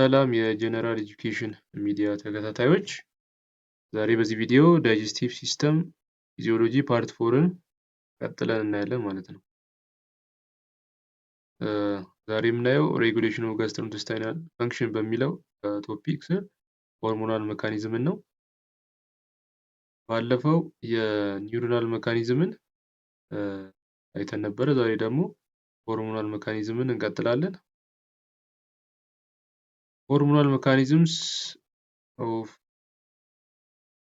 ሰላም የጀነራል ኤጁኬሽን ሚዲያ ተከታታዮች፣ ዛሬ በዚህ ቪዲዮ ዳይጀስቲቭ ሲስተም ፊዚዮሎጂ ፓርት 4ን ቀጥለን እናያለን ማለት ነው። ዛሬ የምናየው ሬጉሌሽን ኦፍ ጋስትሮኢንተስታይናል ፈንክሽን በሚለው ቶፒክ ስር ሆርሞናል ሜካኒዝምን ነው። ባለፈው የኒውሮናል ሜካኒዝምን አይተን ነበረ። ዛሬ ደግሞ ሆርሞናል ሜካኒዝምን እንቀጥላለን። Hormonal mechanisms of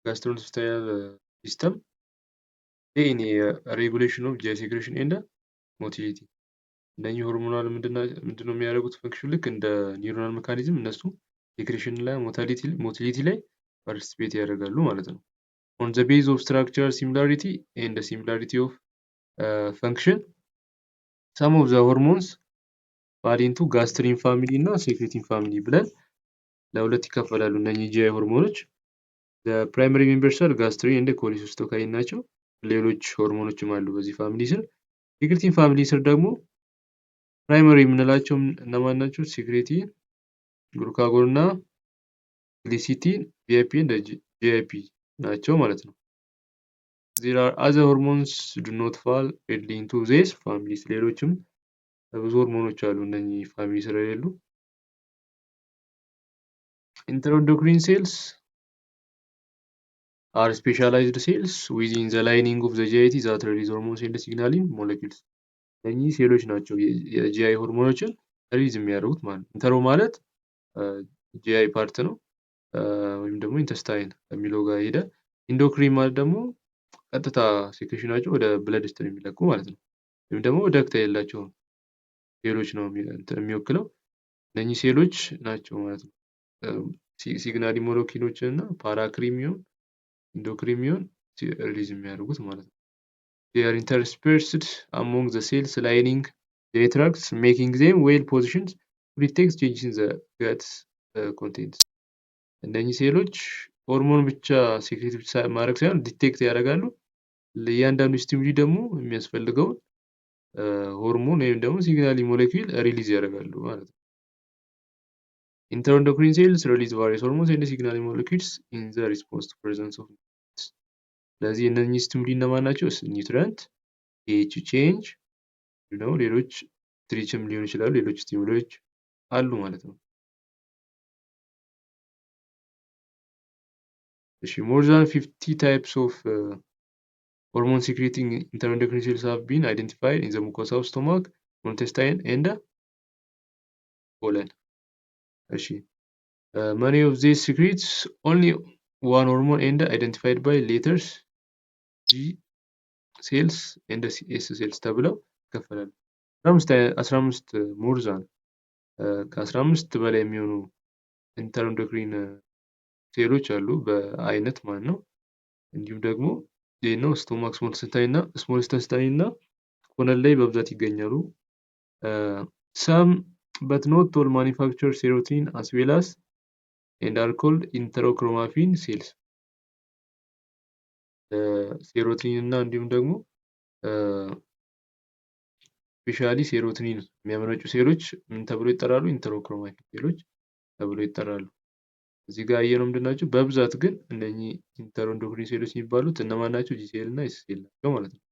gastrointestinal system in regulation of GI secretion and motility. እነኚህ ሆርሞናል ምንድነው የሚያደርጉት ፈንክሽን ልክ እንደ ኒውሮናል ሜካኒዝም እነሱ ሴክሬሽን ላይ ሞቲሊቲ ላይ ፓርቲሲፔት ያደርጋሉ ማለት ነው። On the base of structural similarity and the similarity of function, some of the hormones fall into gastrin family እና secretin family ብለን ለሁለት ይከፈላሉ። እነኚህ ጂአይ ሆርሞኖች ፕራይመሪ ሜምበርስ አር ጋስትሪን እንደ ኮሊሲስቶካይን ናቸው። ሌሎች ሆርሞኖችም አሉ በዚህ ፋሚሊ ስር። ሴክሬቲን ፋሚሊ ስር ደግሞ ፕራይመሪ የምንላቸው እነማን ናቸው? ሴክሬቲን፣ ግሉካጎን እና ግሊሲቲን፣ ቪአይፒ እንደ ጂአይፒ ናቸው ማለት ነው። there are other hormones do not fall into this families ሌሎችም ብዙ ሆርሞኖች አሉ እነኚህ ፋሚሊ ስር የሌሉ። Enteroendocrine cells are specialized cells within the lining of the GIT that release hormones and signaling molecules. እነኚህ ሴሎች ናቸው የጂአይ ሆርሞኖችን ሪሊዝ የሚያደርጉት ማለት ነው። ኢንተሮ ማለት ጂአይ ፓርት ነው ወይም ደግሞ ኢንተስታይን ከሚለው ጋር ሄደ። ኢንዶክሪን ማለት ደግሞ ቀጥታ ሴክሬሽናቸው ወደ ብለድ ስትሪም የሚለቁ ማለት ነው። ወይም ደግሞ ደክታ የሌላቸው ሴሎች ነው የሚወክለው። እነኚህ ሴሎች ናቸው ማለት ነው ሲግናሊንግ ሞለኪውሎችን እና ፓራክሪሚዮን ኢንዶክሪሚዮን ሪሊዝ የሚያደርጉት ማለት ነው። they are interspersed among the cells lining the tracts, making them well positioned to detect changes in the gut contents. እነኚህ ሴሎች ሆርሞን ብቻ ሴክሬት ማድረግ ሳይሆን ዲቴክት ያደርጋሉ። ለእያንዳንዱ ስቲሙሊ ደግሞ የሚያስፈልገውን ሆርሞን ወይም ደግሞ ሲግናሊንግ ሞለኪውል ሪሊዝ ያደርጋሉ ማለት ነው። Enteroendocrine cells release various hormones and signaling molecules in the response to presence of nutrients. ስለዚህ እነኚህ ስቲሙሊ እነማን ናቸው? ኒውትሪየንት፣ pH ቼንጅ ነው። ሌሎች ትሪችም ሊሆኑ ይችላሉ። ሌሎች ስቲሙሊዎች አሉ ማለት ነው። እሺ more than 50 types of hormone secreting enteroendocrine cells have been identified in the mucosa of stomach, intestine and colon. እሺ many of these secretes only one hormone and identified by letters G cells and S cells ተብለው ይከፈላሉ። 15 ሞርዛን ከ15 በላይ የሚሆኑ ኢንተሮንዶክሪን ሴሎች አሉ በአይነት ማለት ነው። እንዲሁም ደግሞ ነው ስቶማክ ስሞል ኢንተስታይን እና ኮለን ላይ በብዛት ይገኛሉ። some but not all manufacture serotonin as well as and are called enterochromaffin cells. ሴሮቶኒን እና እንዲሁም ደግሞ ስፔሻሊ ሴሮቶኒን የሚያመነጩ ሴሎች ምን ተብሎ ይጠራሉ? ኢንተሮክሮማቲክ ሴሎች ተብሎ ይጠራሉ። እዚህ ጋር ያየነው ምንድናቸው? በብዛት ግን እነኚህ ኢንተሮንዶክሪን ሴሎች የሚባሉት እነማን ናቸው? ጂ ሴል እና ኤስ ሴል ናቸው ማለት ነው።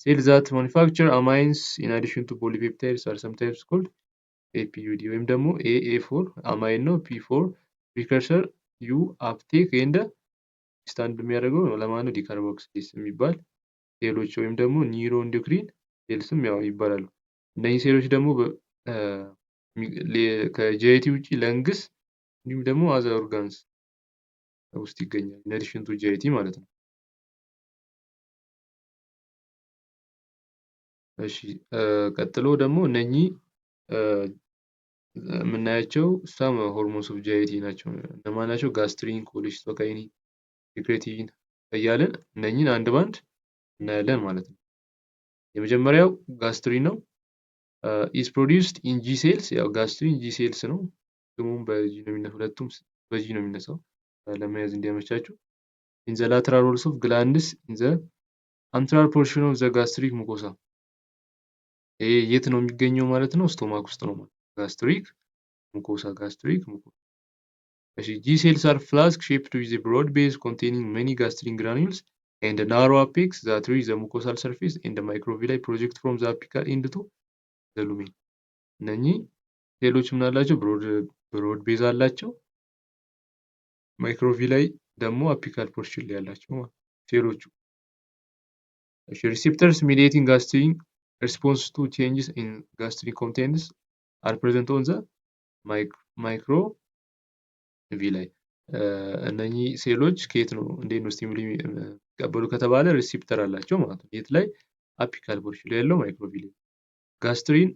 ሴል ዛት ማኒፋክቸር አማይንስ ኢን አዲሽን ቱ ፖሊፔፕታይድስ አር ሰምታይምስ ኮልድ ኤፒዩዲ ወይም ደግሞ ኤኤ4 አማይን ነው። ፒ4 ፕሪከርሰር ዩ አፕቴክ ኤንድ ስታንድ የሚያደርገው ለማነው? ዲካርቦክሲሌዝ የሚባል ሴሎች ወይም ደግሞ ኒውሮ ኢንዶክሪን ሴልስም ያው ይባላሉ። እነዚህ ሴሎች ደግሞ ከጂአይቲ ውጪ ለንግስ እንዲሁም ደግሞ አዘር ኦርጋንስ ውስጥ ይገኛል። in addition to GIT ማለት ነው። እሺ ቀጥሎ ደግሞ እነኚህ የምናያቸው ሳም ሆርሞንስ ኦፍ GIT ናቸው። እነማን ናቸው? ጋስትሪን፣ ኮሊሲስቶካይን፣ ሴክሬቲን እያለን እነኚህን አንድ ባንድ እናያለን ማለት ነው። የመጀመሪያው ጋስትሪን ነው። is produced in G cells ያው ጋስትሪን G cells ነው። ስሙም በጂ ነው የሚነሳው። ሁለቱም በጂ ነው የሚነሳው ለመያዝ እንዲያመቻችሁ። in the lateral walls of glands in the antral portion of the gastric mucosa የት ነው የሚገኘው ማለት ነው? ስቶማክ ውስጥ ነው ማለት ጋስትሪክ mucosa gastric mucosa G cells are flask shaped with a broad base containing many gastrin granules and a narrow apex that reach the mucosal surface and the microvilli project from the apical end to the lumen እነኚህ ሴሎች ምን አላቸው? ብሮድ ቤዝ አላቸው። ማይክሮቪላይ ደግሞ አፒካል ፖርሽን ላይ ያላቸው ሴሎቹ። receptors mediating gastrin response to changes in gastrin contents are present on the microvilli እነኚህ ሴሎች ከየት ነው እንዴት ነው ስቲሙሊ የሚቀበሉ ከተባለ ሪሴፕተር አላቸው ማለት ነው። የት ላይ? አፒካል ፖርሽን ላይ ያለው ማይክሮቪሊ። ጋስትሪን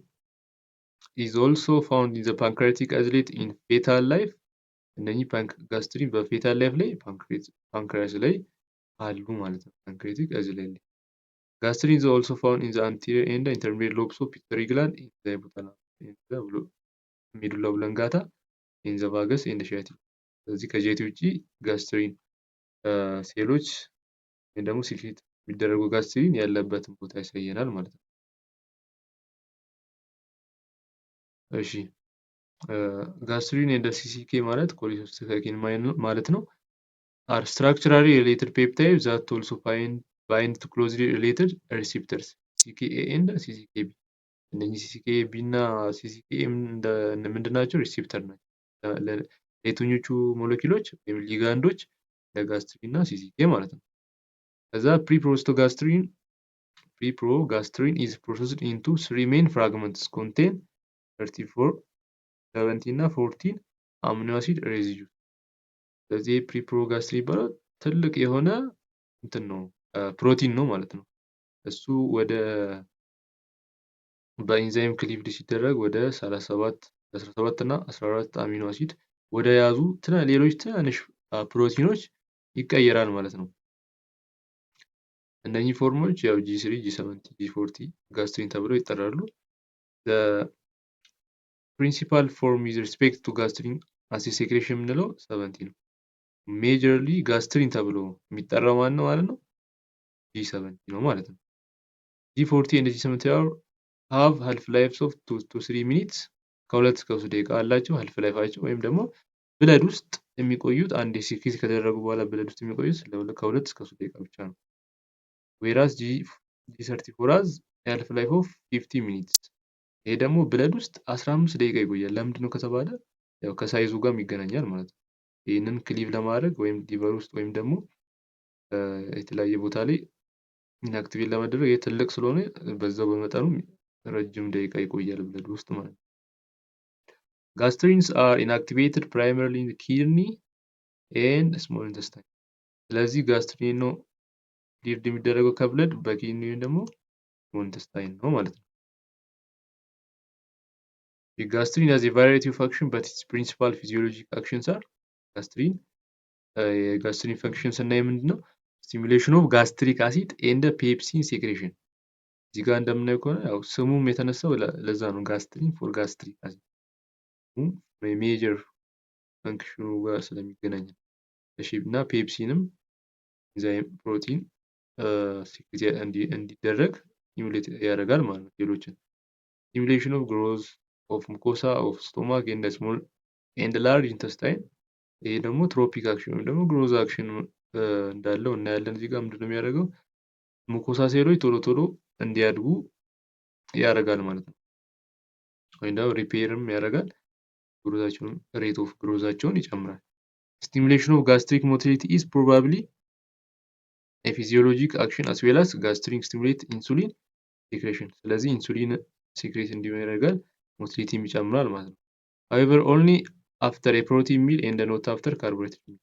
is also found in the pancreatic islet in fetal life እነኚህ ጋስትሪን በፌታል ላይፍ ላይ ፓንክሪያስ ላይ አሉ ማለት ነው። pancreatic islet ላይ Gastrin is also found in the anterior and intermediate lobes of pituitary gland in the hypothalamus, in the medulla oblongata, in the vagus and the hiatus. ስለዚህ ከጄቲ ውጪ ጋስትሪን ሴሎች ወይም ደግሞ ሲክሬት የሚደረጉ ጋስትሪን ያለበትን ቦታ ያሳየናል ማለት ነው። እሺ ጋስትሪን እንደ ሲሲኬ ማለት ኮሊሲስቶካይኒን ማለት ነው። are structurally related peptides that also bind to closely related receptors CKA and CCKB እነኚህ CCKB እና CCKM ምንድን ናቸው? ሪሴፕተር ናቸው ለየትኞቹ ሞለኪውሎች ወይም ሊጋንዶች? ለጋስትሪን እና ሲሲኬ ማለት ነው። ከዛ ፕሪፕሮጋስትሪን is processed into three main fragments contain 34 70 እና 14 አሚኖ አሲድ ሬዚዱስ። ስለዚህ ፕሪፕሮጋስትሪን ይባላል ትልቅ የሆነ እንትን ነው ፕሮቲን ነው ማለት ነው። እሱ ወደ በኢንዛይም ክሊቭድ ሲደረግ ወደ 17 እና 14 አሚኖ አሲድ ወደ ያዙ ሌሎች ትናንሽ ፕሮቲኖች ይቀየራል ማለት ነው። እነኚህ ፎርሞች ያው G3 G70 G40 ጋስትሪን ተብለው ይጠራሉ። the principal form with respect to gastrin as a secretion የምንለው 70 ነው። majorly ጋስትሪን ተብሎ የሚጠራው ማን ነው ማለት ነው? G70 ነው ማለት ነው። G40 and G70 have half lives of 2 to 3 minutes ከ2 እስከ 3 ደቂቃ አላቸው half life ወይም ደግሞ ብለድ ውስጥ የሚቆዩት አንድ ሲክሪት ከደረጉ በኋላ ብለድ ውስጥ የሚቆዩት ከ2 እስከ 3 ደቂቃ ብቻ ነው። whereas G34 has half life of 50 minutes ይሄ ደግሞ ብለድ ውስጥ 15 ደቂቃ ይቆያል። ለምንድን ነው ከተባለ ያው ከሳይዙ ጋር ይገናኛል ማለት ነው። ይሄንን ክሊቭ ለማድረግ ወይም ሊቨር ውስጥ ወይም ደግሞ የተለያየ ቦታ ላይ ኢንአክቲቬት ለማድረግ ትልቅ ስለሆነ በዛው በመጠኑ ረጅም ደቂቃ ይቆያል ብለድ ውስጥ ማለት ነው። Gastrins are inactivated primarily in the kidney and small intestine ስለዚህ ጋስትሪን ነው ሊቭድ የሚደረገው ከብለድ በኪድኒ ወይም ደግሞ small intestine ነው ማለት ነው። The gastrin has a variety of function but its principal physiologic actions are gastrin የጋስትሪን ፈንክሽን ስናይ ምንድነው? stimulation of gastric acid and pepsin secretion እዚህ ጋር እንደምናየው ከሆነ ያው ስሙም የተነሳው ለዛ ነው ጋስትሪን ፎር ጋስትሪክ አሲድ ሜጀር ፈንክሽኑ ጋር ስለሚገናኝ እሺ እና ፔፕሲንም ኢንዛይም ፕሮቲን ሲክሬት እንዲደረግ ስቲሙሌት ያደርጋል ማለት ነው ሴሎችን stimulation of growth of mucosa of stomach and small and large intestine ይሄ ደግሞ ትሮፒክ አክሽን ወይም ደግሞ ግሮዝ አክሽን እንዳለው እናያለን። እዚህ ጋር ምንድነው የሚያደርገው? ሙኮሳ ሴሎች ቶሎ ቶሎ እንዲያድጉ ያደርጋል ማለት ነው። ወይም ደግሞ ሪፔርም ያደርጋል ግሮዛቸውን ሬት ኦፍ ግሮዛቸውን ይጨምራል። stimulation of gastric motility is probably a physiologic action as well as gastrin stimulate insulin secretion ስለዚህ ኢንሱሊን ሲክሬት እንዲሆን ያደርጋል ሞቲሊቲም ይጨምራል ማለት ነው። however only after a protein meal and not after carbohydrate meal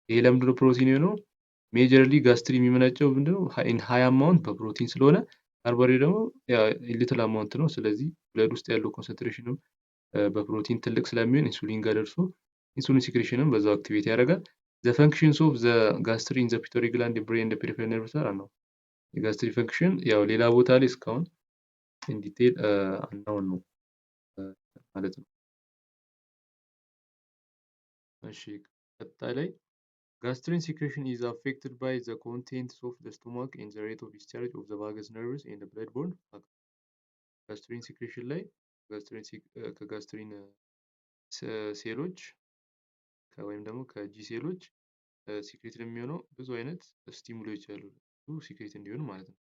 ይሄ ለምንድነው ፕሮቲን የሆነው? ሜጀርሊ ጋስትሪን የሚመነጨው ምንድነው? ኢን ሃይ አማውንት በፕሮቲን ስለሆነ ካርቦሃይድሬት ደግሞ ሊትል አማውንት ነው። ስለዚህ ብለድ ውስጥ ያለው ኮንሰንትሬሽንም በፕሮቲን ትልቅ ስለሚሆን ኢንሱሊን ጋር ደርሶ ኢንሱሊን ሲክሬሽንም በዛው አክቲቬት ያደርጋል። the functions of the gastrin in the pituitary gland the brain the peripheral nerves are ነው የጋስትሪን ፈንክሽን ያው ሌላ ቦታ ላይ እስካሁን ኢን ዲቴል አናውን ነው ማለት ነው። እሺ ቀጣይ ላይ gastrin secretion is affected by the contents of the stomach and the rate of discharge of the vagus nerves and the blood-borne factors gastrin secretion ላይ ከጋስትሪን ሴሎች ወይም ደግሞ ከጂ ሴሎች ሲክሬት የሚሆነው ብዙ አይነት ስቲሙሎች አሉ ሲክሬት እንዲሆን ማለት ነው።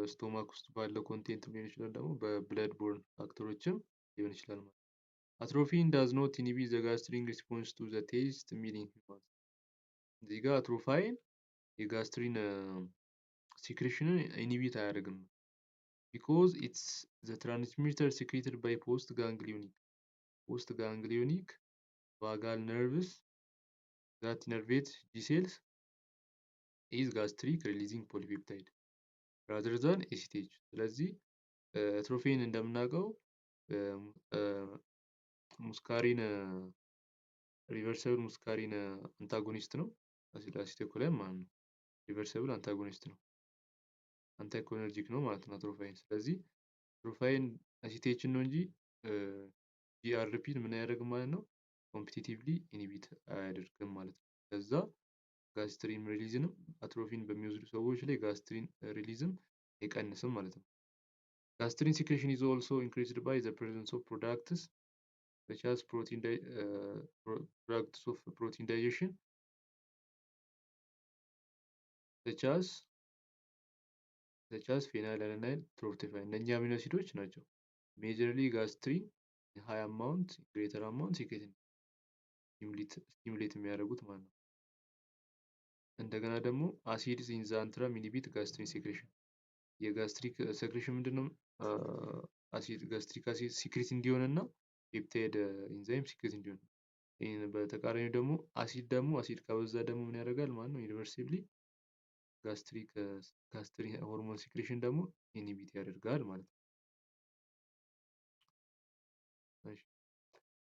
ስቶማክ ውስጥ ባለው ኮንቴንት ሊሆን ይችላል፣ ደግሞ በብለድ ቦርን ፋክተሮችም ሊሆን ይችላል ማለት ነው። አትሮፊን ዳዝ ኖት ኢንሂቢት ዘ ጋስትሪን ሪስፖንስ ቱ ዘ ቴስት ሚሊንግ ሂውማንስ። እዚህ ጋር አትሮፋይን የጋስትሪን ሲክሬሽንን ኢንሂቢት አያደርግም ቢኮዝ ኢትስ ዘ ትራንስሚተር ሲክሬትድ ባይ ፖስት ጋንግሊዮኒክ vagal nerves that innervate G cells is gastric releasing polypeptide rather than ACTH። ስለዚህ አትሮፊን እንደምናውቀው ሙስካሪን ሪቨርሰብል ሙስካሪን አንታጎኒስት ነው። አሲታይኮላይን ማለት ነው። ሪቨርሰብል አንታጎኒስት ነው። አንታይኮነርጂክ ነው ማለት ነው አትሮፋይን። ስለዚህ አትሮፋይን አሲቴችን ነው እንጂ ጂአርፒን ምን አያደርግም ማለት ነው፣ ኮምፒቲቲቭሊ ኢንሂቢት አያደርግም ማለት ነው። ከዛ ጋስትሪን ሪሊዝንም አትሮፊን በሚወስዱ ሰዎች ላይ ጋስትሪን ሪሊዝም አይቀንስም ማለት ነው። ጋስትሪን secretion is also increased by the presence of products such as products of protein digestion such as phenylalanine tryptophan። እነኛ አሚኖ አሲዶች ናቸው ሜጀርሊ ጋስትሪን ሃይ አማውንት ግሬተር አማውንት ስቲሙሌት የሚያደርጉት ማለት ነው። እንደገና ደግሞ አሲድስ ኢን ዘ አንትራም ኢንሂቢት ጋስትሪን ሴክሬሽን። የጋስትሪክ ሴክሬሽን ምንድነው? ጋስትሪክ አሲድ ሲክሬት እንዲሆን እና ፔፕታይድ ኢንዛይም ሲክሬት እንዲሆን። ይህን በተቃራኒው ደግሞ አሲድ ከበዛ ደግሞ ምን ያደርጋል ማለት ነው? ዩኒቨርሲብሊ ጋስትሪክ ሆርሞን ሲክሬሽን ደግሞ ኢንሂቢት ያደርጋል ማለት ነው።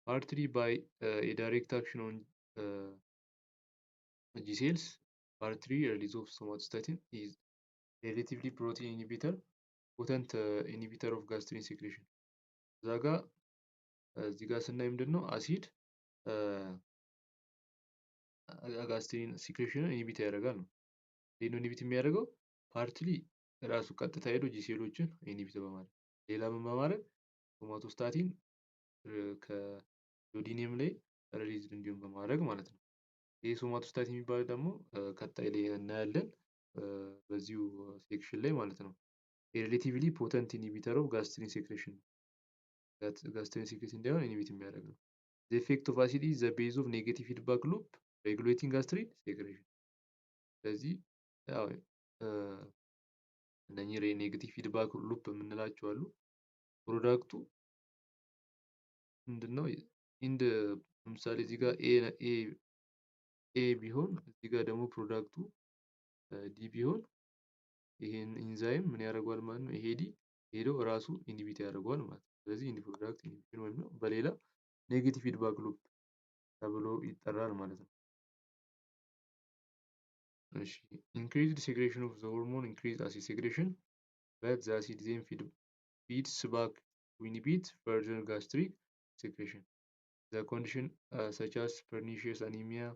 partly by a direct action on G cells, part 3 release of somatostatin is relatively protein inhibitor, potent inhibitor of gastrin secretion። እዚህ ጋር ስናይ ምንድን ነው አሲድ ጋስትሪን ሲክሬሽንን ኢንሂቢት ያደርጋል ነው። ይህን ኢንሂቢት የሚያደርገው ፓርትሊ ራሱ ቀጥታ ሄዶ ጂ ሴሎችን ኢንሂቢት በማድረግ ሌላ ምን በማድረግ ሶማቶስታቲን ከዮዲኒየም ላይ ሪሊዝ እንዲሆን በማድረግ ማለት ነው። ይህ ሶማቶስታቲን የሚባለው ደግሞ ቀጣይ ላይ እናያለን በዚሁ ሴክሽን ላይ ማለት ነው። ሪሌቲቭሊ ፖተንት ኢንሂቢተር ኦፍ ጋስትሪን ሴክሬሽን ጋስትሪን ሴክሬት እንዲሆን ኢንሂቢት የሚያደርግ ነው። The effect of acid is the base of negative feedback loop regulating gastrin secretion። ስለዚህ ያው እነኚህ ኔጌቲቭ ፊድባክ ሉፕ የምንላቸው አሉ። ፕሮዳክቱ ምንድነው ኢንድ ለምሳሌ እዚህ ጋር ኤ ቢሆን እዚህ ጋር ደግሞ ፕሮዳክቱ ዲ ቢሆን ይሄን ኢንዛይም ምን ያደርገዋል ማለት ነው? ይሄ ዲ ሄዶ ራሱ ኢንሂቢት ያደርገዋል ማለት ነው። ስለዚህ ኢንድ ፕሮዳክት ኢንሂቢሽን ወይም ነው በሌላ ኔጌቲቭ ፊድባክ ሉፕ ተብሎ ይጠራል ማለት ነው። እሺ increased secretion of the hormone increase acid secretion but the acid then feeds back to inhibit further gastric secretion. The condition such as pernicious anemia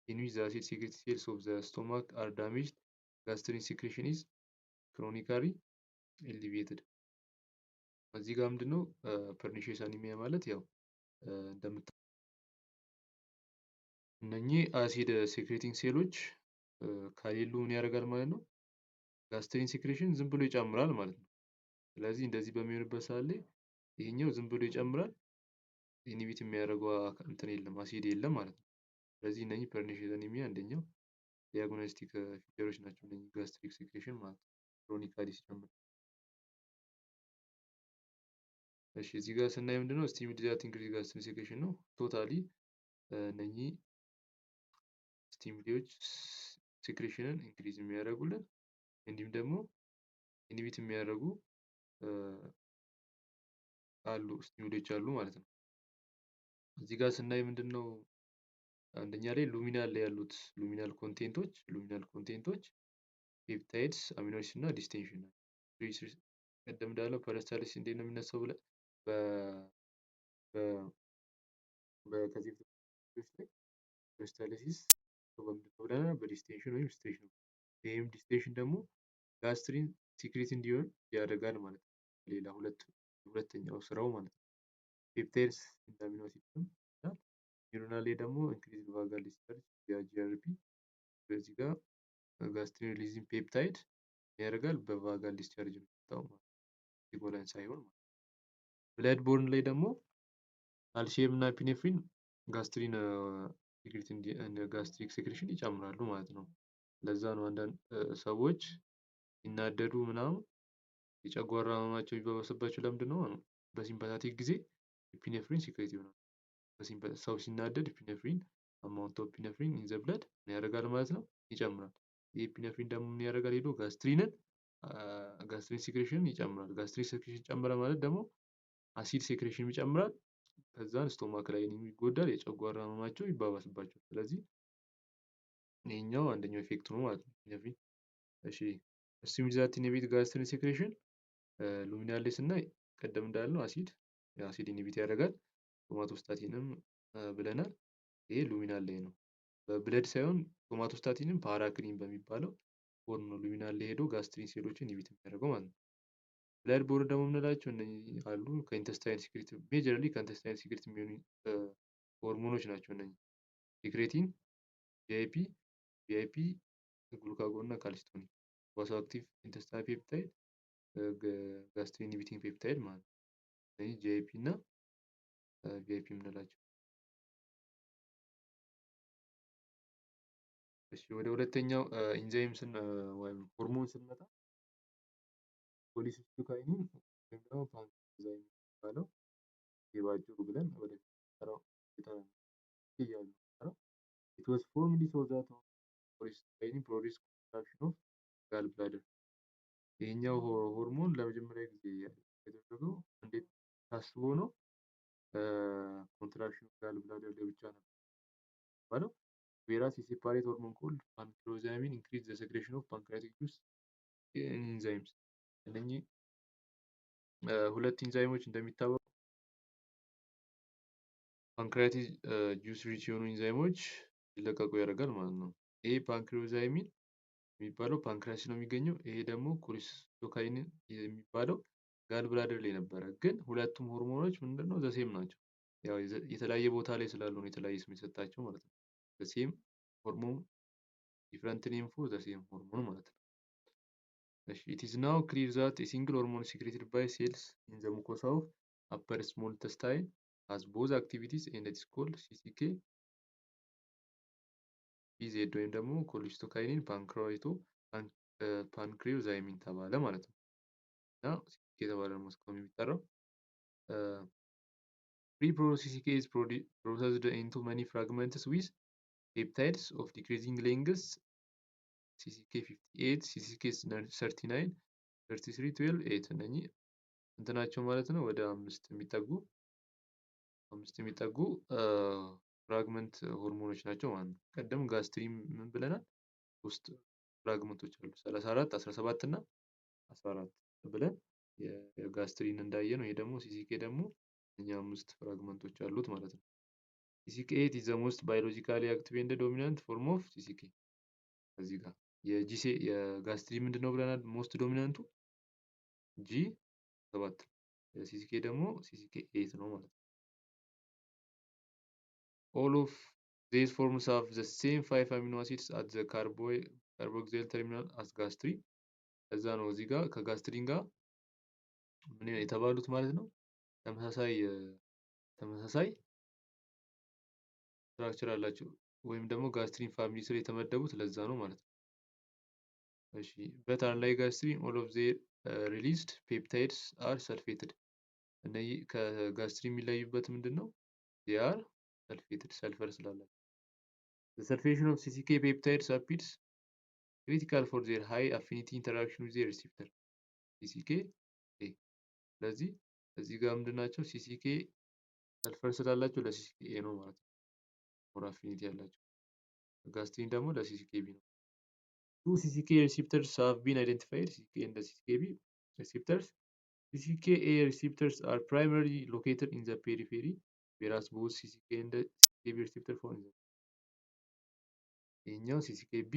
in which the acid secreted cells of the stomach are damaged, gastrin secretion is chronically elevated። እዚህ ጋር ምንድነው ፐርኒሺየስ አኒሚያ ማለት ያው እንደምታ እነኚህ አሲድ ሴክሬቲንግ ሴሎች ከሌሉ ምን ያደርጋል ማለት ነው? ጋስትሪን ሴክሬሽን ዝም ብሎ ይጨምራል ማለት ነው። ስለዚህ እንደዚህ በሚሆንበት ሰዓት ላይ ይሄኛው ዝም ብሎ ይጨምራል፣ ኢንሂቢት የሚያደርገው እንትን የለም አሲድ የለም ማለት ነው። ስለዚህ እነኚህ ፐርኒሺየስ አኒሚያ አንደኛው ዲያግኖስቲክ ፊቸሮች ናቸው እነኚህ ጋስትሪክ ሴክሬሽን ማለት ነው ክሮኒካሊ ሲጨምር። እሺ እዚህ ጋር ስናይ ምንድነው ስቲሙሌት ዛት ኢንክሪዝ ጋስትሪክ ሴክሬሽን ነው። ቶታሊ እነኚህ ስቲሙሌዎች ሴክሬሽንን ኢንክሪዝ የሚያደርጉልን እንዲሁም ደግሞ ኢንሂቢት የሚያደርጉ አሉ ስቲሙሌዎች አሉ ማለት ነው። እዚህ ጋር ስናይ ምንድነው አንደኛ ላይ ሉሚናል ላይ ያሉት ሉሚናል ኮንቴንቶች ፔፕታይድስ፣ አሚኖ አሲድስ እና ዲስቲንሽን ናቸው። ቀደም እንዳለው ፐሪስታልሲስ እንዴት ነው የሚነሳው ብለን ከዚህ ላይ ፐሪስታልሲስ ብለናል በዲስቲንሽን ወይም ስቴሽን። ይህም ዲስቲንሽን ደግሞ ጋስትሪን ሲክሬት እንዲሆን ያደርጋል ማለት ነው። ሌላ ሁለተኛው ስራው ማለት ነው። ፔፕታይድስ ኢን አሚኖ አሲድ ይላል። ኒውሮናል ላይ ደግሞ ኢንክሪዝድ ቫጋል ዲስቻርጅ የጂአርፒ በዚህ ጋር ጋስትሪን ሪሊዚንግ ፔፕታይድ ያደርጋል በቫጋል ዲስቻርጅ ነው የሚመጣው ማለት ነው። ሲጎላን ሳይሆን ማለት ነው። ብለድ ቦርን ላይ ደግሞ ካልሲየም እና ኢፒኔፍሪን ጋስትሪን ጋስትሪክ ሴክሬሽን ይጨምራሉ ማለት ነው። ለዛ ነው አንዳንድ ሰዎች ሲናደዱ ምናምን የጨጓራ ህመማቸው የሚባባስባቸው ለምንድን ነው? በሲምፓታቲክ ጊዜ ኢፒኔፍሪን ሲክሬት ይሆናል። ሰው ሲናደድ ኢፒኔፍሪን አማውንት ኦፍ ኢፒኔፍሪን ኢን ዘ ብለድ ምን ያደርጋል ማለት ነው? ይጨምራል። ይህ ኢፒኔፍሪን ደግሞ ምን ያደርጋል? ሄዶ ጋስትሪን ሴክሬሽን ይጨምራል። ጋስትሪክ ሴክሬሽን ጨመረ ማለት ደግሞ አሲድ ሴክሬሽን ይጨምራል። ከዛን ስቶማክ ላይ ይጎዳል። የጨጓራ ህመማቸው ይባባስባቸዋል። ስለዚህ ይሄኛው አንደኛው ኢፌክት ነው ማለት ነው ኢፒኔፍሪን። እሺ እሱም ዛት ኢንሂቢት ጋስትሪን ሴክሬሽን ሉሚናል ላይ ስናይ ቀደም እንዳልነው አሲድ ኢንሂቢት ያደርጋል። ሶማቶስታቲንም ብለናል። ይሄ ሉሚናል ላይ ነው። በብለድ ሳይሆን ሶማቶስታቲንም ፓራክኒን በሚባለው ሆርሞን ነው ሉሚናል ላይ ሄዶ ጋስትሪን ሴሎችን ኢንሂቢት የሚያደርገው ማለት ነው። ብለድ ቦርን ደግሞ የምንላቸው እነዚህ አሉ ከኢንተስታይን ሲክሬት ሜጀርሊ ከኢንተስታይን ሲክሬት የሚሆኑ ሆርሞኖች ናቸው። እነዚህ ሲክሬቲን፣ ጂአይፒ፣ ቪአይፒ፣ ግሉካጎን እና ካልሲቶኒን ዋሶ አክቲቭ ኢንተስታይን ፔፕታይድ ጋስትሪን ኢንሂቢቲንግ ፔፕታይድ ማለት ነው። እነዚህ ጂአይፒ እና ቪአይፒ የምንላቸው። እሺ ወደ ሁለተኛው ኢንዛይም ወይም ሆርሞን ስንመጣ ፖሊሲስቲካይኒን ወይም ደግሞ ፓንክሬቲን የሚባለው ባጭሩ ብለን ወደፊት የምንሰራው እያሉ ነው። It was formerly thought that cholecystokinin produced contraction of gallbladder. ይሄኛው ሆርሞን ለመጀመሪያ ጊዜ የተደረገው እንዴት ታስቦ ነው? ኮንትራክሽን ኦፍ ጋልብላደር ላይ ብቻ ነበር የሚባለው። whereas a separate hormone called pancreozymin increased the secretion of pancreatic juice enzymes. እነኚህ ሁለት ኢንዛይሞች እንደሚታወቁ ፓንክሪያቲክ ጁስ ሪች የሆኑ ኢንዛይሞች ሊለቀቁ ያደርጋል ማለት ነው። ይሄ ፓንክሪዮዛይሚን የሚባለው ፓንክሪያስ ነው የሚገኘው። ይሄ ደግሞ ኮሊስቶካይኒን የሚባለው ጋልብላደር ላይ ነበረ። ግን ሁለቱም ሆርሞኖች ምንድነው ዘሴም ናቸው። ያው የተለያየ ቦታ ላይ ስላሉ ነው የተለያየ ስም የሰጣቸው ማለት ነው። ዘሴም ሆርሞን ዲፍረንት ኔም ፎር ዘሴም ሆርሞን ማለት ነው። It is now clear that a single hormone secreted by cells in the mucosa of upper small intestine has both activities and it is called CCK PZ ወይም ደግሞ ኮሊስቶካይኒን ፓንክሪዮዛይሚን ተባለ ማለት ነው። እና CCK የተባለ ነው እስካሁን የሚጠራው። Pre-processed CCK is processed into many fragments with peptides of decreasing length CCK58, CCK39, 33, 12, 8 እነኚህ እንትናቸው ማለት ነው ወደ አምስት የሚጠጉ ፍራግመንት ሆርሞኖች ናቸው ማለት ነው። ቀደም ጋስትሪን ምን ብለናል? ሶስት ፍራግመንቶች አሉ 34፣ 17 እና 14 ብለን የጋስትሪን እንዳየ ነው። ይሄ ደግሞ ሲሲኬ ደግሞ እኛ አምስት ፍራግመንቶች አሉት ማለት ነው። CCK8 is the most biologically active and dominant form of CCK። እዚህ ጋር የጋስትሪን ምንድነው ብለናል? ሞስት ዶሚናንቱ G7 ሲሲኬ ደግሞ CCK8 ነው ማለት ነው። All of these forms have the same 5 amino acids at the carboxyl terminal as gastrin። ከዛ ነው እዚህ ጋር ከጋስትሪን ጋር ምን የተባሉት ማለት ነው ተመሳሳይ ስትራክቸር አላቸው ወይም ደግሞ ጋስትሪን ፋሚሊ ስር የተመደቡት ለዛ ነው ማለት ነው። እሺ but unlike gastrin all of their released peptides are sulfated። እነዚህ ከጋስትሪን የሚለዩበት ምንድነው? they are sulfated ሰልፈር ስላላቸው። the sulfation of CCK peptides appears critical for their high affinity interaction with their receptor CCK። ስለዚህ እዚህ ጋር ምንድናቸው? CCK ሰልፈር ስላላቸው ለCCK ነው ማለት ነው ሞር አፊኒቲ ያላቸው። ጋስትሪን ደግሞ ለCCKB ነው። Two CCK receptors have been identified CCK and CCKB receptors. CCKA receptors are primarily located in the periphery whereas both CCK and CCKB receptors found in the ይሄኛው CCKB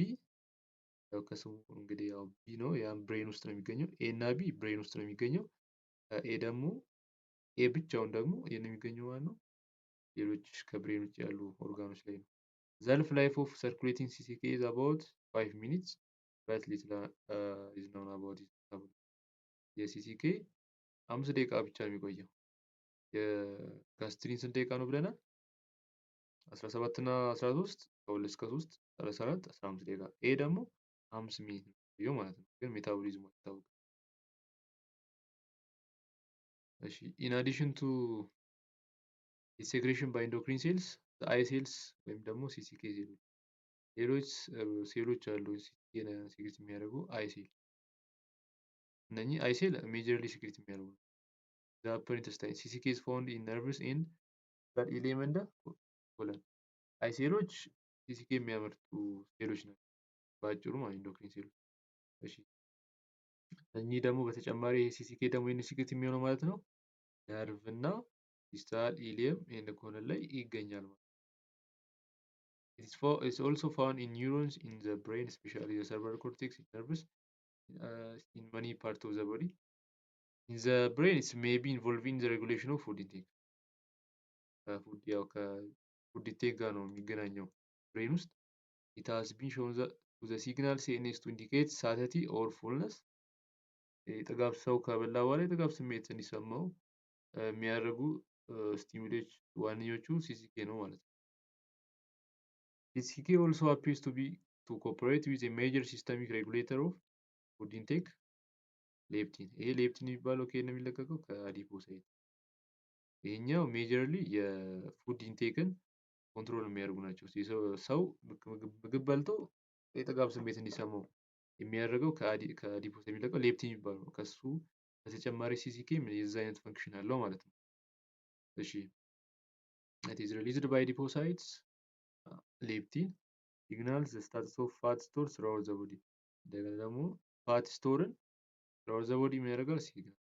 ያው ከስሙ እንግዲህ ያው ቢ ነው ያም ብሬን ውስጥ ነው የሚገኘው። ኤ እና ቢ ብሬን ውስጥ ነው የሚገኘው። ኤ ደግሞ ይሄ ብቻውን ደግሞ የሚገኘው ማለት ነው ሌሎች ከብሬን ውጭ ያሉ ኦርጋኖች ላይ ነው። ዘልፍ ላይፍ ኦፍ ሰርኩሌቲንግ ሲሲኬ ኢዝ አባውት 5 ሚኒትስ በት ሊትል ኢዝ ኖውን አባውት ኢት ተብሎ የሲሲኬ 5 ደቂቃ ብቻ ነው የሚቆየው። የጋስትሪን ስንት ደቂቃ ነው ብለናል? 17 እና 13 ከ2 እስከ 3 34 15 ደቂቃ። ይሄ ደግሞ 5 ሚኒት ነው የሚቆየው ማለት ነው። ግን ሜታቦሊዝሙ አይታወቅም። እሺ ኢን አዲሽን ቱ ሴክሬሽን ባይ ኢንዶክሪን ሴልስ አይ ሴልስ ወይም ደግሞ ሲሲኬ ሴሎች ሌሎች ሴሎች አሉ ሲሲኬን ሴክሬት የሚያደርጉ አይ ሴል። እነኚህ አይ ሴል ሜጀርሊ ሴክሬት የሚያደርጉ ነው። ዘ አፐር ኢንተስታይን ሲሲኬ ኢዝ ፋውንድ ኢን ነርቭስ ኤንድ ኢሌም እንደ ኮለን። አይ ሴሎች ሲሲኬ የሚያመርቱ ሴሎች ናቸው በአጭሩ ማለት ኢንዶክሪን ሴሎች። እሺ እኚህ ደግሞ በተጨማሪ ሲሲኬ ደግሞ ይህን ሴክሬት የሚሆነው ማለት ነው ነርቭ እና ዲስታል ኢሊየም ኤንድ ኮለን ላይ ይገኛል ማለት ነው። It's also found in neurons in the brain, especially the cerebral cortex, in nerves, in many parts of the body. In the brain, it may be involving the regulation of food intake. ከፉድ ኢንቴክ ጋር ነው የሚገናኘው ብሬን ውስጥ። It has been shown to the signal CNS to indicate satiety or fullness. የጥጋብ ሰው ከበላ በኋላ የጥጋብ ስሜት እንዲሰማው የሚያደርጉ ስቲሙሌች ዋነኞቹ ሲሲኬ ነው ማለት ነው። CCK also appears to cooperate with a major systemic regulator of food intake, ሌፕቲን። ይሄ ሌፕቲን የሚባለው ከየት ነው የሚለቀቀው? ከአዲፖሳይት። ይሄኛው ሜጀርሊ የፉድ ኢንቴክን ኮንትሮል የሚያደርጉ ናቸው። ሰው ምግብ በልቶ የጥጋብ ስሜት እንዲሰማው የሚያደርገው ከአዲፖሳይት የሚለቀው ሌፕቲን የሚባለው ነው። ከሱ በተጨማሪ ሲሲኬ የዛ አይነት ፈንክሽን አለው ማለት ነው። እሺ it is released by adipocytes. ሌፕቲን ሲግናልስ ዘ ስታተስ ኦፍ ፋት ስቶር throughout the body። እንደገና ደግሞ ፋት ስቶርን throughout the body ምን ያደርጋል? ሲግናል።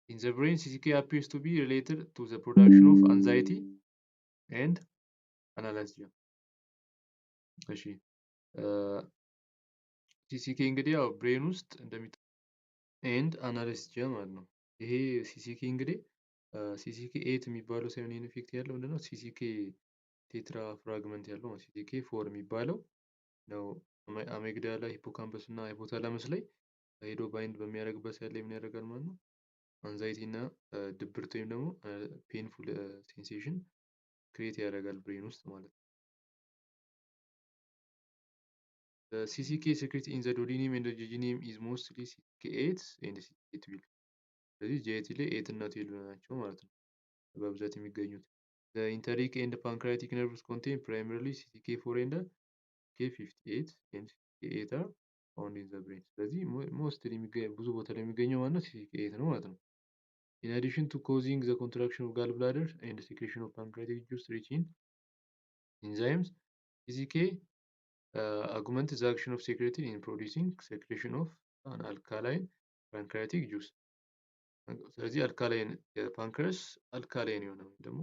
In the brain, CCK appears to be related to the production of anxiety and analgesia. እሺ ሲሲኬ እንግዲህ ያው ብሬን ውስጥ ኤንድ አናሌስቲያ ማለት ነው። ይሄ ሲሲኬ እንግዲህ ሲሲኬ 8 የሚባለው ሳይሆን ይሄን ኢፌክት ያለው ምንድነው? ሲሲኬ ቴትራ ፍራግመንት ያለው ሲሲኬ 4 የሚባለው ነው። አሜግዳላ ሂፖካምፐስ እና ሃይፖታላመስ ላይ ሄዶ ባይንድ በሚያደርግበት ሰዓት ላይ ምን ያደርጋል ማለት ነው? አንዛይቲ እና ድብርት ወይም ደግሞ ፔንፉል ሴንሴሽን ክሬት ያደርጋል ብሬን ውስጥ ማለት ነው። CCK secret in the duodenum and the jejunum is mostly CCK8 and CCK12። ስለዚህ ጄቲ ላይ 8 እና 12 ናቸው ማለት ነው በብዛት የሚገኙት። The enteric and pancreatic nerves contain primarily CCK4 and CCK58 and CCK8 are found in the brain። ስለዚህ ሞስትሊ ብዙ ቦታ ላይ የሚገኘው ማለት ነው CCK8 ነው ማለት ነው። In addition to causing the contraction of gallbladder and secretion of pancreatic juice rich in enzymes, CCK augments the action of secretin in producing secretion of an alkaline pancreatic juice። ስለዚህ አልካላይን የፓንክረስ አልካላይን የሆነ ወይም ደግሞ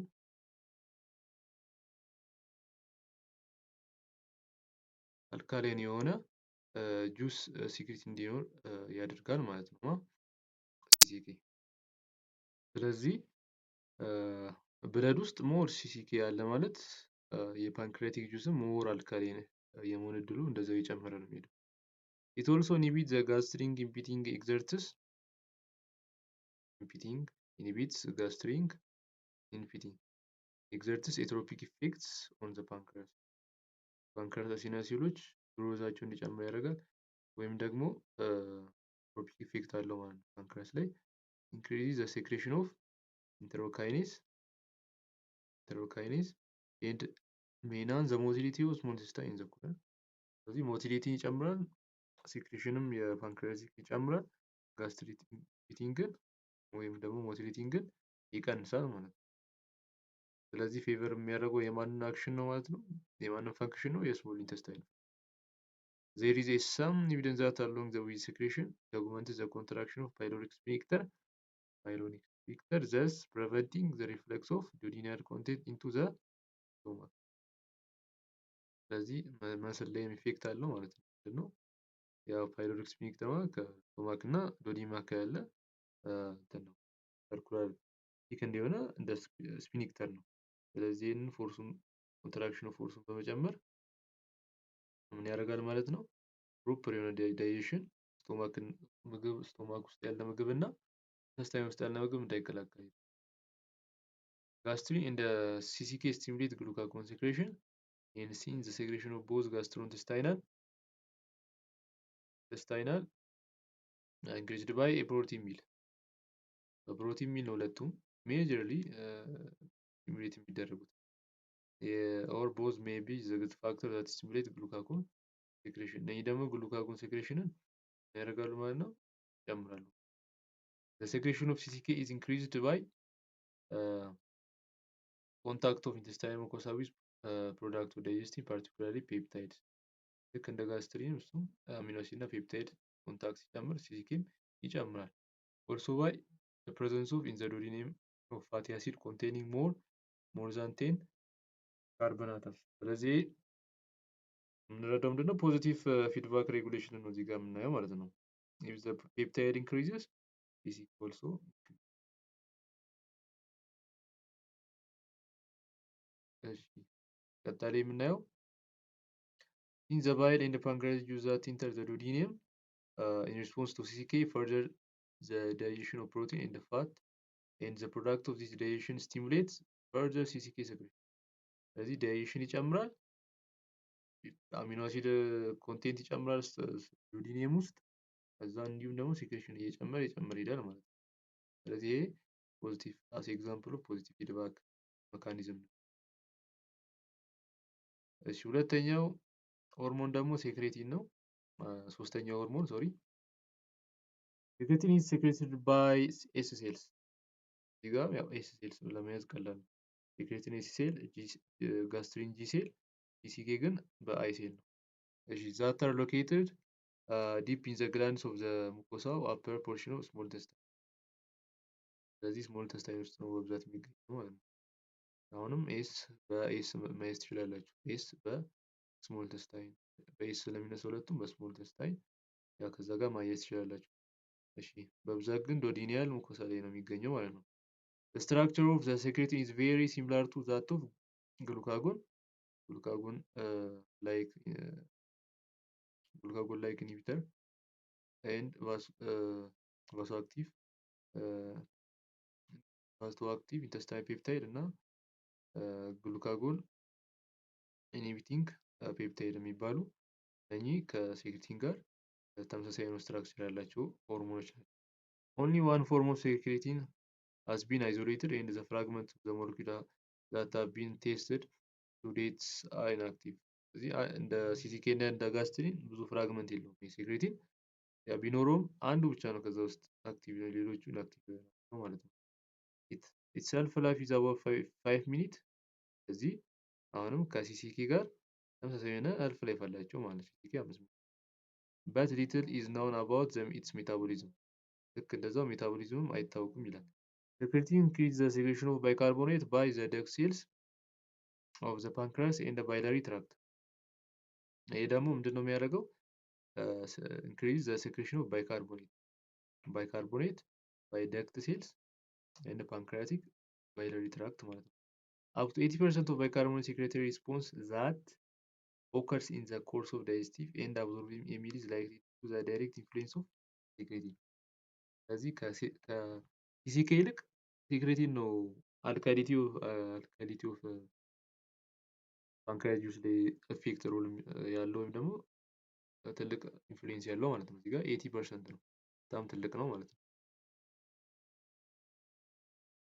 አልካላይን የሆነ ጁስ ሲክሪት እንዲኖር ያደርጋል ማለት ነው ሲሲኬ። ስለዚህ ብለድ ውስጥ ሞር ሲሲኬ ያለ ማለት የፓንክሪያቲክ ጁስም ሞር አልካላይን የመሆን እድሉ እንደዛው እየጨመረ ነው የሚሄደው። It also inhibits the gastric impeding exerts entropic effects on the pancreas. ፓንክሪያስ ሲናሲሎች ግሉኮዛቸው እንዲጨምር ያደርጋል ወይም ደግሞ ኤንትሮፒክ ኢፌክት አለው ማለት ነው ፓንክሪያስ ላይ። increase the secretion of enterokinase and enhance the motility of small intestine in the colon። ስለዚህ ሞቲሊቲን ይጨምራል፣ ሴክሬሽንም የፓንክሪያስ ይጨምራል፣ ጋስትሪክ ኢቲንግን ወይም ደግሞ ሞቲሊቲን ግን ይቀንሳል ማለት ነው። ስለዚህ ፌቨር የሚያደርገው የማንን አክሽን ነው ማለት ነው? የማንን ፈንክሽን ነው? የስሞል ኢንተስታይን። There is some evidence that along with secretion augments the contraction of pyloric sphincter, thus preventing the reflux of duodenal content into the stomach። ስለዚህ መስል ላይ ኢፌክት አለው ማለት ነው። ምንድነው? ያው ፓይሎሪክ ስፊንክተር ከስቶማክ እና ዱኦዴናም አካባቢ ያለ እንትን ነው ሰርኩላር ቲክ እንዲሆነ እንደ ስፊንክተር ነው። ስለዚህ ይህንን ፎርሱን ኮንትራክሽን ፎርሱን በመጨመር ምን ያደርጋል ማለት ነው? ፕሮፐር የሆነ ዳይጀሽን ስቶማክ ውስጥ ያለ ምግብ እና ኢንተስታይን ውስጥ ያለ ምግብ እንዳይቀላቀል። ጋስትሪን እንደ ሲሲኬ ስቲሙሌት ግሉካጎን ሴክሬሽን and since the secretion of both gastrointestinal increased by a protein meal በፕሮቲን ሚል ነው ሁለቱም ሜጀርሊ ስቲሙሌት የሚደረጉት or both may be the factor that stimulate glucagon secretion እነዚህ ደግሞ ግሉካጎን ሴክሬሽንን ያደርጋሉ ማለት ነው ይጨምራሉ። the secretion of CCK is increased by contact of intestinal mucosa with product of digestion particularly peptides ልክ እንደ ጋስትሪን እሱም አሚኖ አሲድ እና ፔፕታይድ ኮንታክት ሲጨምር ሲሲኬም ይጨምራል። also by the presence of in the duodenum of fatty acid containing more than 10 carbon atoms ስለዚህ የምንረዳው ምንድነው ፖዚቲቭ ፊድባክ ሬጉሌሽን ነው እዚህ ጋር የምናየው ማለት ነው። if the peptide increases CCK also እሺ ቀጣይ የምናየው in the bile and the pancreas juice that enter the duodenum in response to CCK further the digestion of protein and the fat and the product of this digestion stimulates further CCK secretion ስለዚህ ዳይጀሽን ይጨምራል አሚኖ አሲድ ኮንቴንት ይጨምራል ዱኦዲኒየም ውስጥ ከዛ እንዲሁም ደግሞ ሴክሬሽን እየጨመረ ይሄዳል ማለት ነው። ስለዚህ ይሄ ፖዚቲቭ አስ ኤግዛምፕል ኦፍ ፖዚቲቭ ፊድባክ ሜካኒዝም ነው። እሺ ሁለተኛው ሆርሞን ደግሞ ሴክሬቲን ነው። ሶስተኛው ሆርሞን ሶሪ ሴክሬቲን is secreted by S cells እዚህ ጋር ያው ኤስ ሴልስ ለመያዝ ቀላል ነው። ሴክሬቲን ኤስ ሴል ጋስትሪን ጂ ሴል ሲሲኬ ግን በአይ ሴል ነው። እሺ that are located deep in the glands of the mucosa upper portion of small intestine ስለዚህ ስሞል ኢንተስታይን ውስጥ ነው በብዛት የሚገኘው ማለት ነው። አሁንም ኤስ በኤስ ማየት ትችላላችሁ። ኤስ በስሞል ኢንተስታይን በኤስ ስለሚነሳ ሁለቱም በስሞል ኢንተስታይን ያው ከዛ ጋር ማየት ትችላላችሁ። እሺ በብዛት ግን ዶዲኒያል ሙኮሳ ላይ ነው የሚገኘው ማለት ነው። The structure of the secretin is very similar to that of glucagon. Like glucagon-like inhibitor and vasoactive intestinal peptide እና glucagon inhibiting peptide የሚባሉ እነኚህ ከሴክሬቲን ጋር ተመሳሳይ የሆነ ስትራክቸር ያላቸው ሆርሞኖች ናቸው። Only one form of secretin has been isolated and the fragments of the molecule that have been tested to date are inactive እዚህ እንደ ሲሲኬ እና እንደ ጋስትሪን ብዙ ፍራግመንት የለውም የሴክሬቲን ያ ቢኖረውም አንዱ ብቻ ነው ከዛ ውስጥ አክቲቭ ነው ሌሎቹ ኢንአክቲቭ ነው ማለት ነው። itself life is about 5 minutes እዚህ አሁንም ከሲሲኬ ጋር ተመሳሳይ የሆነ አልፍ ላይፍ አላቸው ማለት ነው። ሲሲኬ 5 ሚኒት but little is known about its metabolism ልክ እንደዛው ሜታቦሊዝምም አይታወቅም ይላል። Secretin increases the secretion of bicarbonate by the duct cells of the pancreas and the biliary tract ይሄ ደግሞ ምንድነው የሚያደርገው increase the secretion of bicarbonate by duct cells and the pancreatic biliary tract ማለት ነው። Up to 80% of bicarbonate secretory response that occurs in the course of digestive and absorbing a meal is likely to the direct influence of secretin ስለዚህ ከሲሲኬ ይልቅ ሴክሬቲን ነው አልካሊቲ ኦፍ ፓንክሪያስ ጁስ ላይ ኢፌክት ሮል ያለው ወይም ደግሞ ትልቅ ኢንፍሉዌንስ ያለው ማለት ነው። እዚህ ጋር 80% ነው በጣም ትልቅ ነው ማለት ነው።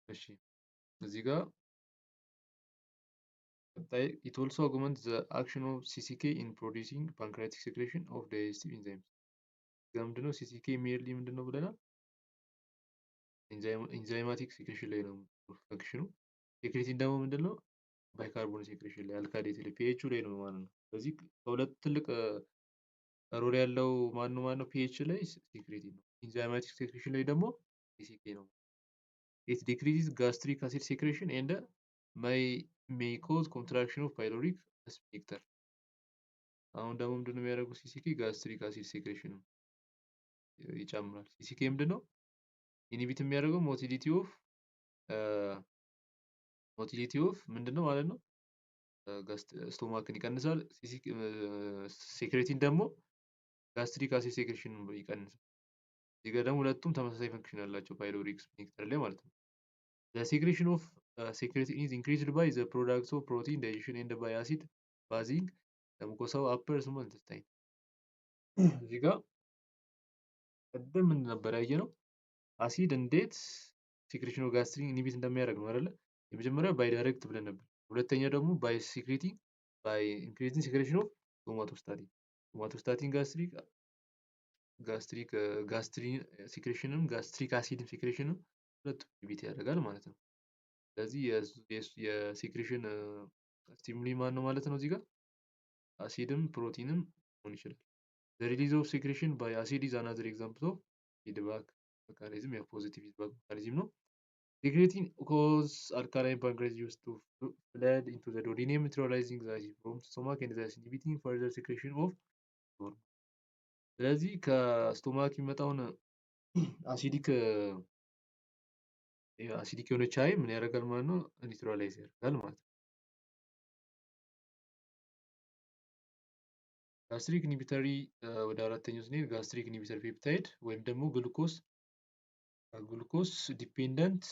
እሺ እዚህ ጋር it also augments the action of CCK in producing pancreatic secretion of digestive enzymes ጋር ምንድነው ሲሲኬ ሜርሊ ምንድነው ብለናል ኢንዛይማቲክ ሴክሬሽን ላይ ነው ፈንክሽኑ። ሴክሬቲን ደግሞ ምንድነው ባይካርቦኔት ሴክሬሽን ላይ አልካሊቲ ላይ ፒኤቹ ላይ ነው ማለት ነው። ስለዚህ ከሁለት ትልቅ ሮል ያለው ማነው ፒኤች ላይ ሴክሬቲን ነው። ኢንዛይማቲክ ሴክሬሽን ላይ ደግሞ ሲሲኬ ነው። it decreases gastric acid secretion and may cause contraction of pyloric sphincter አሁን ደግሞ ምንድነው የሚያደርገው ሲሲኬ ጋስትሪክ አሲድ ሴክሬሽን ይጨምራል። ሲሲኬ ምንድነው ኢንሂቢት የሚያደርገው ሞቲሊቲ ኦፍ ሞቲሊቲ ኦፍ ምንድነው ማለት ነው? ስቶማክን ይቀንሳል። ሴክሬቲን ደግሞ ጋስትሪክ አሲድ ሴክሬሽን ይቀንሳል። እዚህ ጋር ደግሞ ሁለቱም ተመሳሳይ ፈንክሽን ያላቸው ፓይሎሪክ ኔክተር ላይ ማለት ነው። The secretion of secretin is increased by the products of protein digestion and by acid basing the mucosa of upper small intestine። እዚህ ጋር ቅድም ምን ነበር ያየነው? አሲድ እንዴት ሴክሬሽን ኦፍ ጋስትሪን ኢንሂቢት እንደሚያደርግ ነው አይደለ? የመጀመሪያው ባይ ዳይሬክት ብለን ነበር። ሁለተኛ ደግሞ ባይ ሴክሬቲንግ ባይ ኢንክሪዚንግ ሴክሬሽን ኦፍ ሶማቶስታቲን ሶማቶስታቲን ጋስትሪን ሴክሬሽንም ጋስትሪክ አሲድም ሴክሬሽንም ሁለቱም ኢንሂቢት ያደርጋል ማለት ነው። ስለዚህ የሴክሬሽን ስቲሙሊ ማን ነው ማለት ነው? እዚህ ጋር አሲድም ፕሮቲንም ሊሆን ይችላል። The release of secretion by acid is another example of feedback mechanism या positive feedback mechanism ነው። Secretin cause alkaline pancreas used to flood into the duodenum neutralizing the acid from stomach and thus inhibiting further secretion of hormone። ስለዚህ ከስቶማክ የሚመጣውን አሲዲክ የሆነ ቻይ ምን ያደርጋል ማለት ነው? ኒውትራላይዝ ያደርጋል ማለት ነው። ጋስትሪክ ኢንሂቢተሪ ወደ አራተኛው ስንሄድ ጋስትሪክ ኢንሂቢተር ፔፕታይድ ወይም ደግሞ ግሉኮስ ዲፔንደንት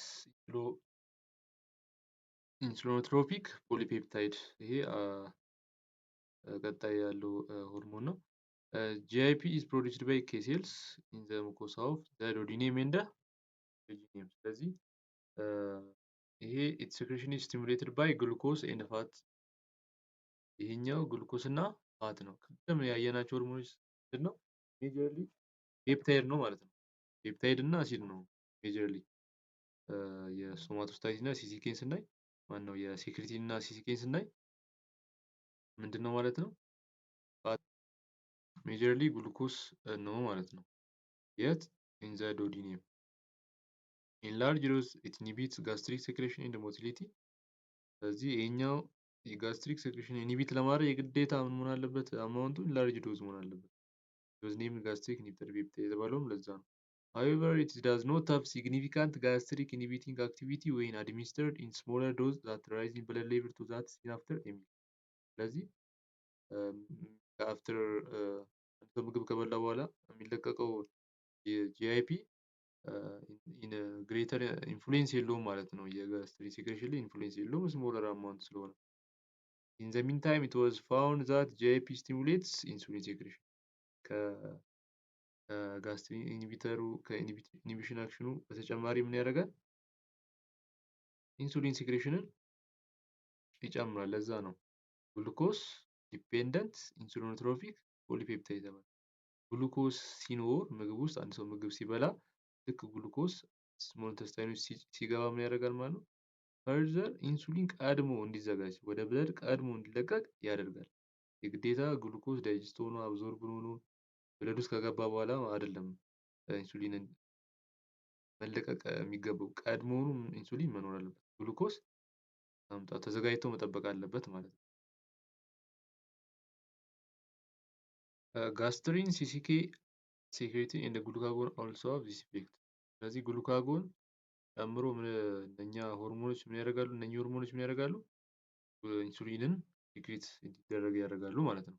ኢንሱሊኖትሮፒክ ፖሊፔፕታይድ ይሄ ቀጣይ ያለው ሆርሞን ነው። GIP is produced by K cells in the mucosa of the duodenum and the jejunum። ስለዚህ ይሄ its secretion is stimulated by glucose and fat። ይሄኛው ግሉኮስ እና ፋት ነው። ቅድም ያየናቸው ሆርሞኖች ምንድን ነው? ሜጀርሊ ፔፕታይድ ነው ማለት ነው። ፔፕታይድ እና አሲድ ነው ሜጀርሊ። የሶማቶስታቲን እና ሲሲኬን ስናይ ማን ነው የሴክሬቲን እና ሲሲኬን ስናይ ምንድን ነው ማለት ነው? ሜጀርሊ ግሉኮስ ነው ማለት ነው። የት ኢን ዘ ዱኦዴኒየም ኢን ላርጅ ዶዝ ኢት ኢንሂቢትስ ጋስትሪክ ሴክሬሽን ኤንድ ሞቲሊቲ። ስለዚህ ይሄኛው የጋስትሪክ ሴክሬሽን ኢንሂቢት ለማድረግ የግዴታ ምን መሆን አለበት? አማውንቱ ላርጅ ዶዝ መሆን አለበት። ዶዝ ኔም ጋስትሪክ ኢንሂቢተር ፔፕታይድ የተባለውም ለዛ ነው። However, it does not have significant gastric inhibiting activity when administered in smaller dose that rise in blood level to that seen after a meal። ስለዚህ አፍተር ምግብ ከበላ በኋላ የሚለቀቀው የጂአይፒ ኢን ግሬተር ኢንፍሉዌንስ የለውም ማለት ነው። የጋስትሪክ ሴክሬሽን ላይ ኢንፍሉዌንስ የለውም ስሞለር አማውንት ስለሆነ። In the meantime, it was found that GIP stimulates insulin secretion። ከጋስትሪክ ኢንሂቢተሩ ከኢንሂቢሽን አክሽኑ በተጨማሪ ምን ያደርጋል? ኢንሱሊን ሴክሬሽንን ይጨምራል። ለዛ ነው ግሉኮስ ዲፔንደንት ኢንሱሊኖትሮፒክ ፖሊፔፕታይድ ተባለ። ግሉኮስ ሲኖር ምግብ ውስጥ አንድ ሰው ምግብ ሲበላ ልክ ግሉኮስ ስሞል ኢንተስታይን ውስጥ ሲገባ ምን ያደርጋል ማለት ነው? ፈርዘር ኢንሱሊን ቀድሞ እንዲዘጋጅ ወደ ብለድ ቀድሞ እንዲለቀቅ ያደርጋል። የግዴታ ግሉኮስ ዳይጀስት ሆኖ አብዞርብ ሆኖ ብለድ ውስጥ ከገባ በኋላ አይደለም ኢንሱሊንን መለቀቅ የሚገባው። ቀድሞውኑ ኢንሱሊን መኖር አለበት። ግሉኮስ ተዘጋጅቶ መጠበቅ አለበት ማለት ነው። ጋስትሪን ሲሲኬ ሴክሬቲን ኤንድ ግሉካጎን ኦልሶ ሃቭ ዚስ ኢፌክት። ስለዚህ ግሉካጎን ጨምሮ እነኛ ሆርሞኖች ምን ያደርጋሉ? እነኚህ ሆርሞኖች ምን ያደርጋሉ? ኢንሱሊንን ሲክሬት እንዲደረግ ያደርጋሉ ማለት ነው።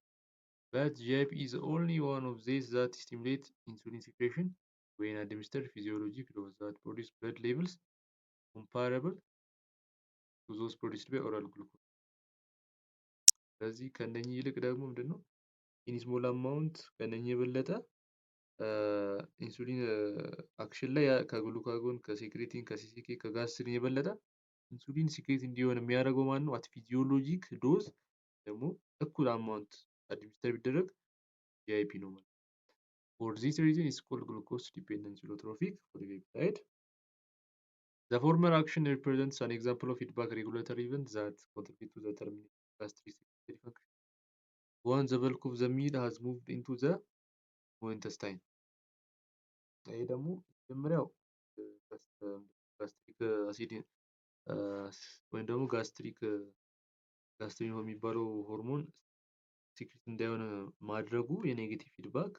But GIP is only one of these that stimulate insulin secretion when administered physiologic dose that produce blood levels comparable to those produced by oral glucose። ስለዚህ ከነኚህ ይልቅ ደግሞ ምንድነው ኢን ስሞል አማውንት ከነኚህ የበለጠ ኢንሱሊን አክሽን ላይ ከግሉካጎን ከሴክሬቲን ከሲሲኬ ከጋስትሪን የበለጠ ኢንሱሊን ሲክሬት እንዲሆን የሚያደርገው ማን ነው? አት ፊዚዮሎጂክ ዶዝ ደግሞ እኩል አማውንት አድሚኒስተር ቢደረግ ጂአይፒ ነው ማለት ነው። For this reason it's called glucose dependent insulinotropic polypeptide. The former action represents an example of feedback regulatory event that contribute to the termination of gastric secretory function once the bulk of the meal has moved into the small intestine። ይሄ ደግሞ መጀመሪያው ጋስትሪክ አሲድ ወይም ደግሞ ጋስትሪን የሚባለው ሆርሞን ሲክሬት እንዳይሆን ማድረጉ የኔጌቲቭ ፊድባክ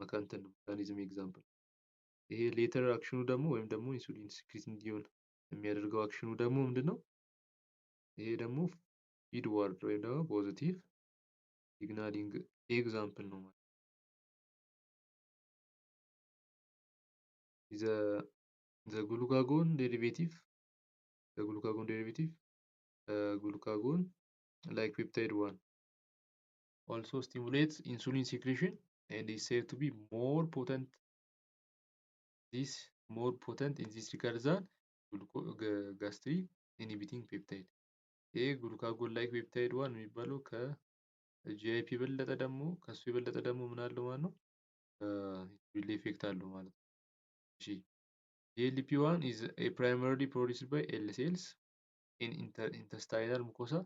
መካኒዝም ኤግዛምፕል። ይሄ ሌተር አክሽኑ ደግሞ ወይም ደግሞ ኢንሱሊን ሲክሪት እንዲሆን የሚያደርገው አክሽኑ ደግሞ ምንድነው? ይሄ ደግሞ ፊድዋርድ ወይም ደግሞ ፖዚቲቭ ሲግናሊንግ ኤግዛምፕል ነው ማለት ዘ ግሉካጎን ዴሪቬቲቭ glucagon like peptide 1 also stimulates insulin secretion and is said to be more potent in this regard than gastric inhibiting peptide ይሄ ግሉካጎን ላይክ ፔፕታይድ 1 የሚባለው ከጂአይፒ የበለጠ ደግሞ ከሱ የበለጠ ደግሞ ምን አለው ማለት ነው ኢፌክት አለው ማለት ነው። እሺ GLP-1 is a primarily produced by L cells in intestinal mucosa,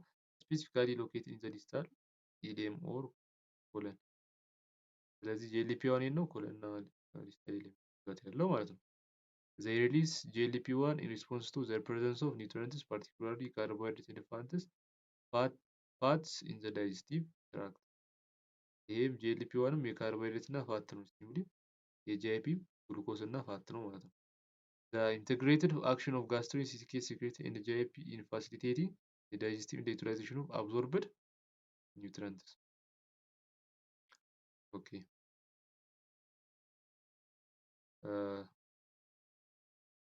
specifically located in the distal ileum or colon. ስለዚህ GLP-1 ነው ኮለን እና distal ileum ጋር ያለው ማለት ነው። They release GLP-1 in response to the presence of nutrients, particularly carbohydrates and fats in the digestive tract. ይሄም GLP-1ም የካርቦሃይድሬት እና ፋት ነው ስቲሙሊ የጂአይፒ ግሉኮስ እና ፋት ነው ማለት ነው። The integrated action of gastrin, secrete and GIP in facilitating the digestive and utilization of absorbed nutrients. Okay.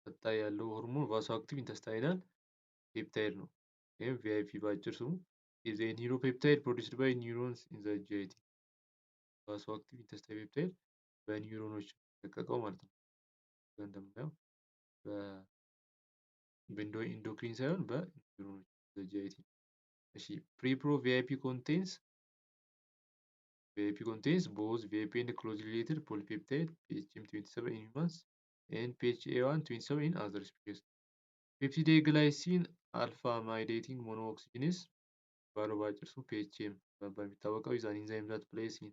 ቀጣይ ያለው ሆርሞን ቫሶአክቲቭ ኢንተስታይናል ፔፕታይድ ነው። ይሄም ቪአይፒ ባጭር ስሙ is a neuropeptide produced by neurons in the GIT. ቫሶአክቲቭ ኢንተስታይናል ፔፕታይድ በኒውሮኖች ተቀቀው ማለት ነው። እንደምናየው በኢንዶክሪን ሳይሆን በኒውሮኖች በጂአይቲ። እሺ ፕሪፕሮ ቪአይፒ contains both VIP and closely related polypeptide PHM27 in humans and PHA127 in other species. Peptidoglycine alpha amylating monooxygenase ባለው ባጭር ስሙ PHM በመባል የሚታወቀው is an enzyme that plays a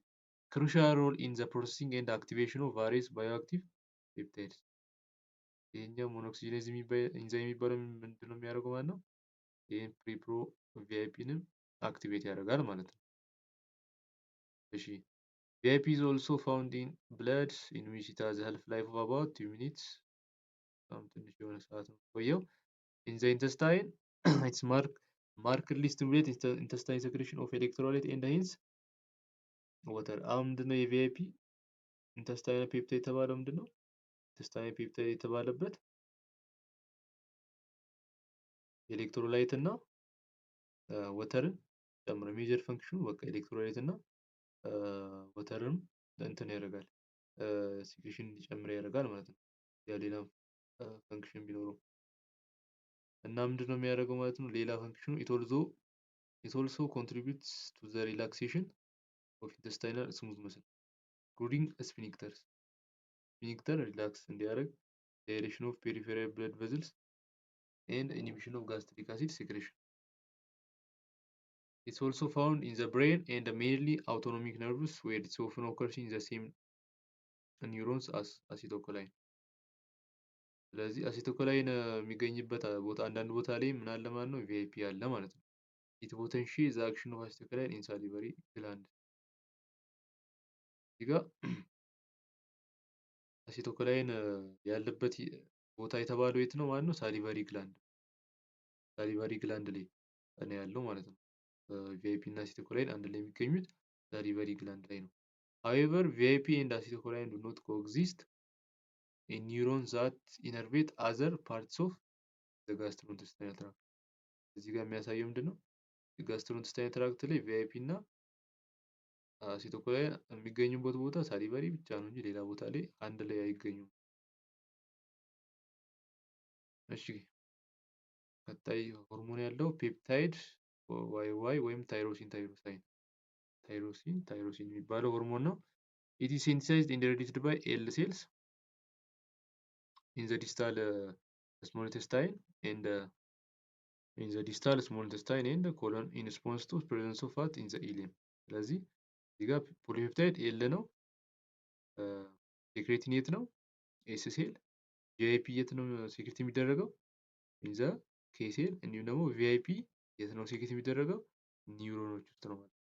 crucial role in the processing and activation of various bioactive peptides. ይሄኛው ሞኖክሲጂኔዝ ኢንዛይም የሚባለው ምንድን ነው የሚያደርገው ማለት ነው? ይህን ፕሪፕሮ ቪአይፒንም አክቲቬት ያደርጋል ማለት ነው። እሺ VIP is also found in blood in which it has a half life of about 2 minutes. በጣም ትንሽ የሆነ ሰዓት ነው ቆየው። In the intestine it's markedly stimulate intestine secretion of electrolyte and hence water. አሁን ምንድነው የቪአይፒ ኢንተስታይናል ፔፕታይድ የተባለው ምንድነው? ኢንተስታይናል ፔፕታይድ የተባለበት ኤሌክትሮላይት እና ወተርን ጨምሮ ሜጀር ፈንክሽኑ በቃ ኤሌክትሮላይት እና ወተርን እንትን ያደርጋል ሲክሬሽን እንዲጨምር ያደርጋል ማለት ነው። ያ ሌላ ፈንክሽን ቢኖረው እና ምንድነው የሚያደርገው ማለት ነው? ሌላ ፈንክሽኑ it also contributes to the relaxation of intestinal smooth muscle including sphincters. sphincter ሪላክስ እንዲያደርግ dilation of peripheral blood vessels and inhibition of gastric acid secretion. It's also found in the brain and the mainly autonomic nerves where it often occurs in the same neurons as acetylcholine. ስለዚህ አሲቶኮላይን የሚገኝበት ቦታ አንዳንድ ቦታ ላይ ምን አለ ማለት ነው? ቪአይፒ አለ ማለት ነው። it potentiates the action of acetylcholine in salivary gland. እዚህ ጋር አሲቶኮላይን ያለበት ቦታ የተባለው የት ነው ማለት ነው? ሳሊቫሪ ግላንድ ላይ ነው ያለው ማለት ነው። ቪአይፒ እና አሲቶኮላይን አንድ ላይ የሚገኙት ሳሊቫሪ ግላንድ ላይ ነው። however VIP and acetylcholine do not coexist in neurons that innervate other parts of the gastrointestinal tract. እዚህ ጋር የሚያሳየው ምንድነው? ጋስትሮኢንተስታይናል ትራክት ላይ ቪአይፒ እና አሲቶኮላይን የሚገኙበት ቦታ ሳሊቫሪ ብቻ ነው እንጂ ሌላ ቦታ ላይ አንድ ላይ አይገኙም። እሺ ቀጣይ ሆርሞን ያለው ፔፕታይድ ዋይ ወይም ታይሮሲን የሚባለው ሆርሞን ነው። it is synthesized and released by L cells in the distal small intestine and colon in response to presence of fat in the ileum. ስለዚህ እዚህ ጋር ፖሊፔፕታይድ ኤል ነው። ሴክሬቲን የት ነው? ኤስ ሴል። ቪአይፒ የት ነው ሴክሬት የሚደረገው? ኢን ዘ ኬ ሴል። እንዲሁም ደግሞ ቪአይፒ የት ነው ሴክሬት የሚደረገው? ኒውሮኖች ውስጥ ነው ማለት ነው።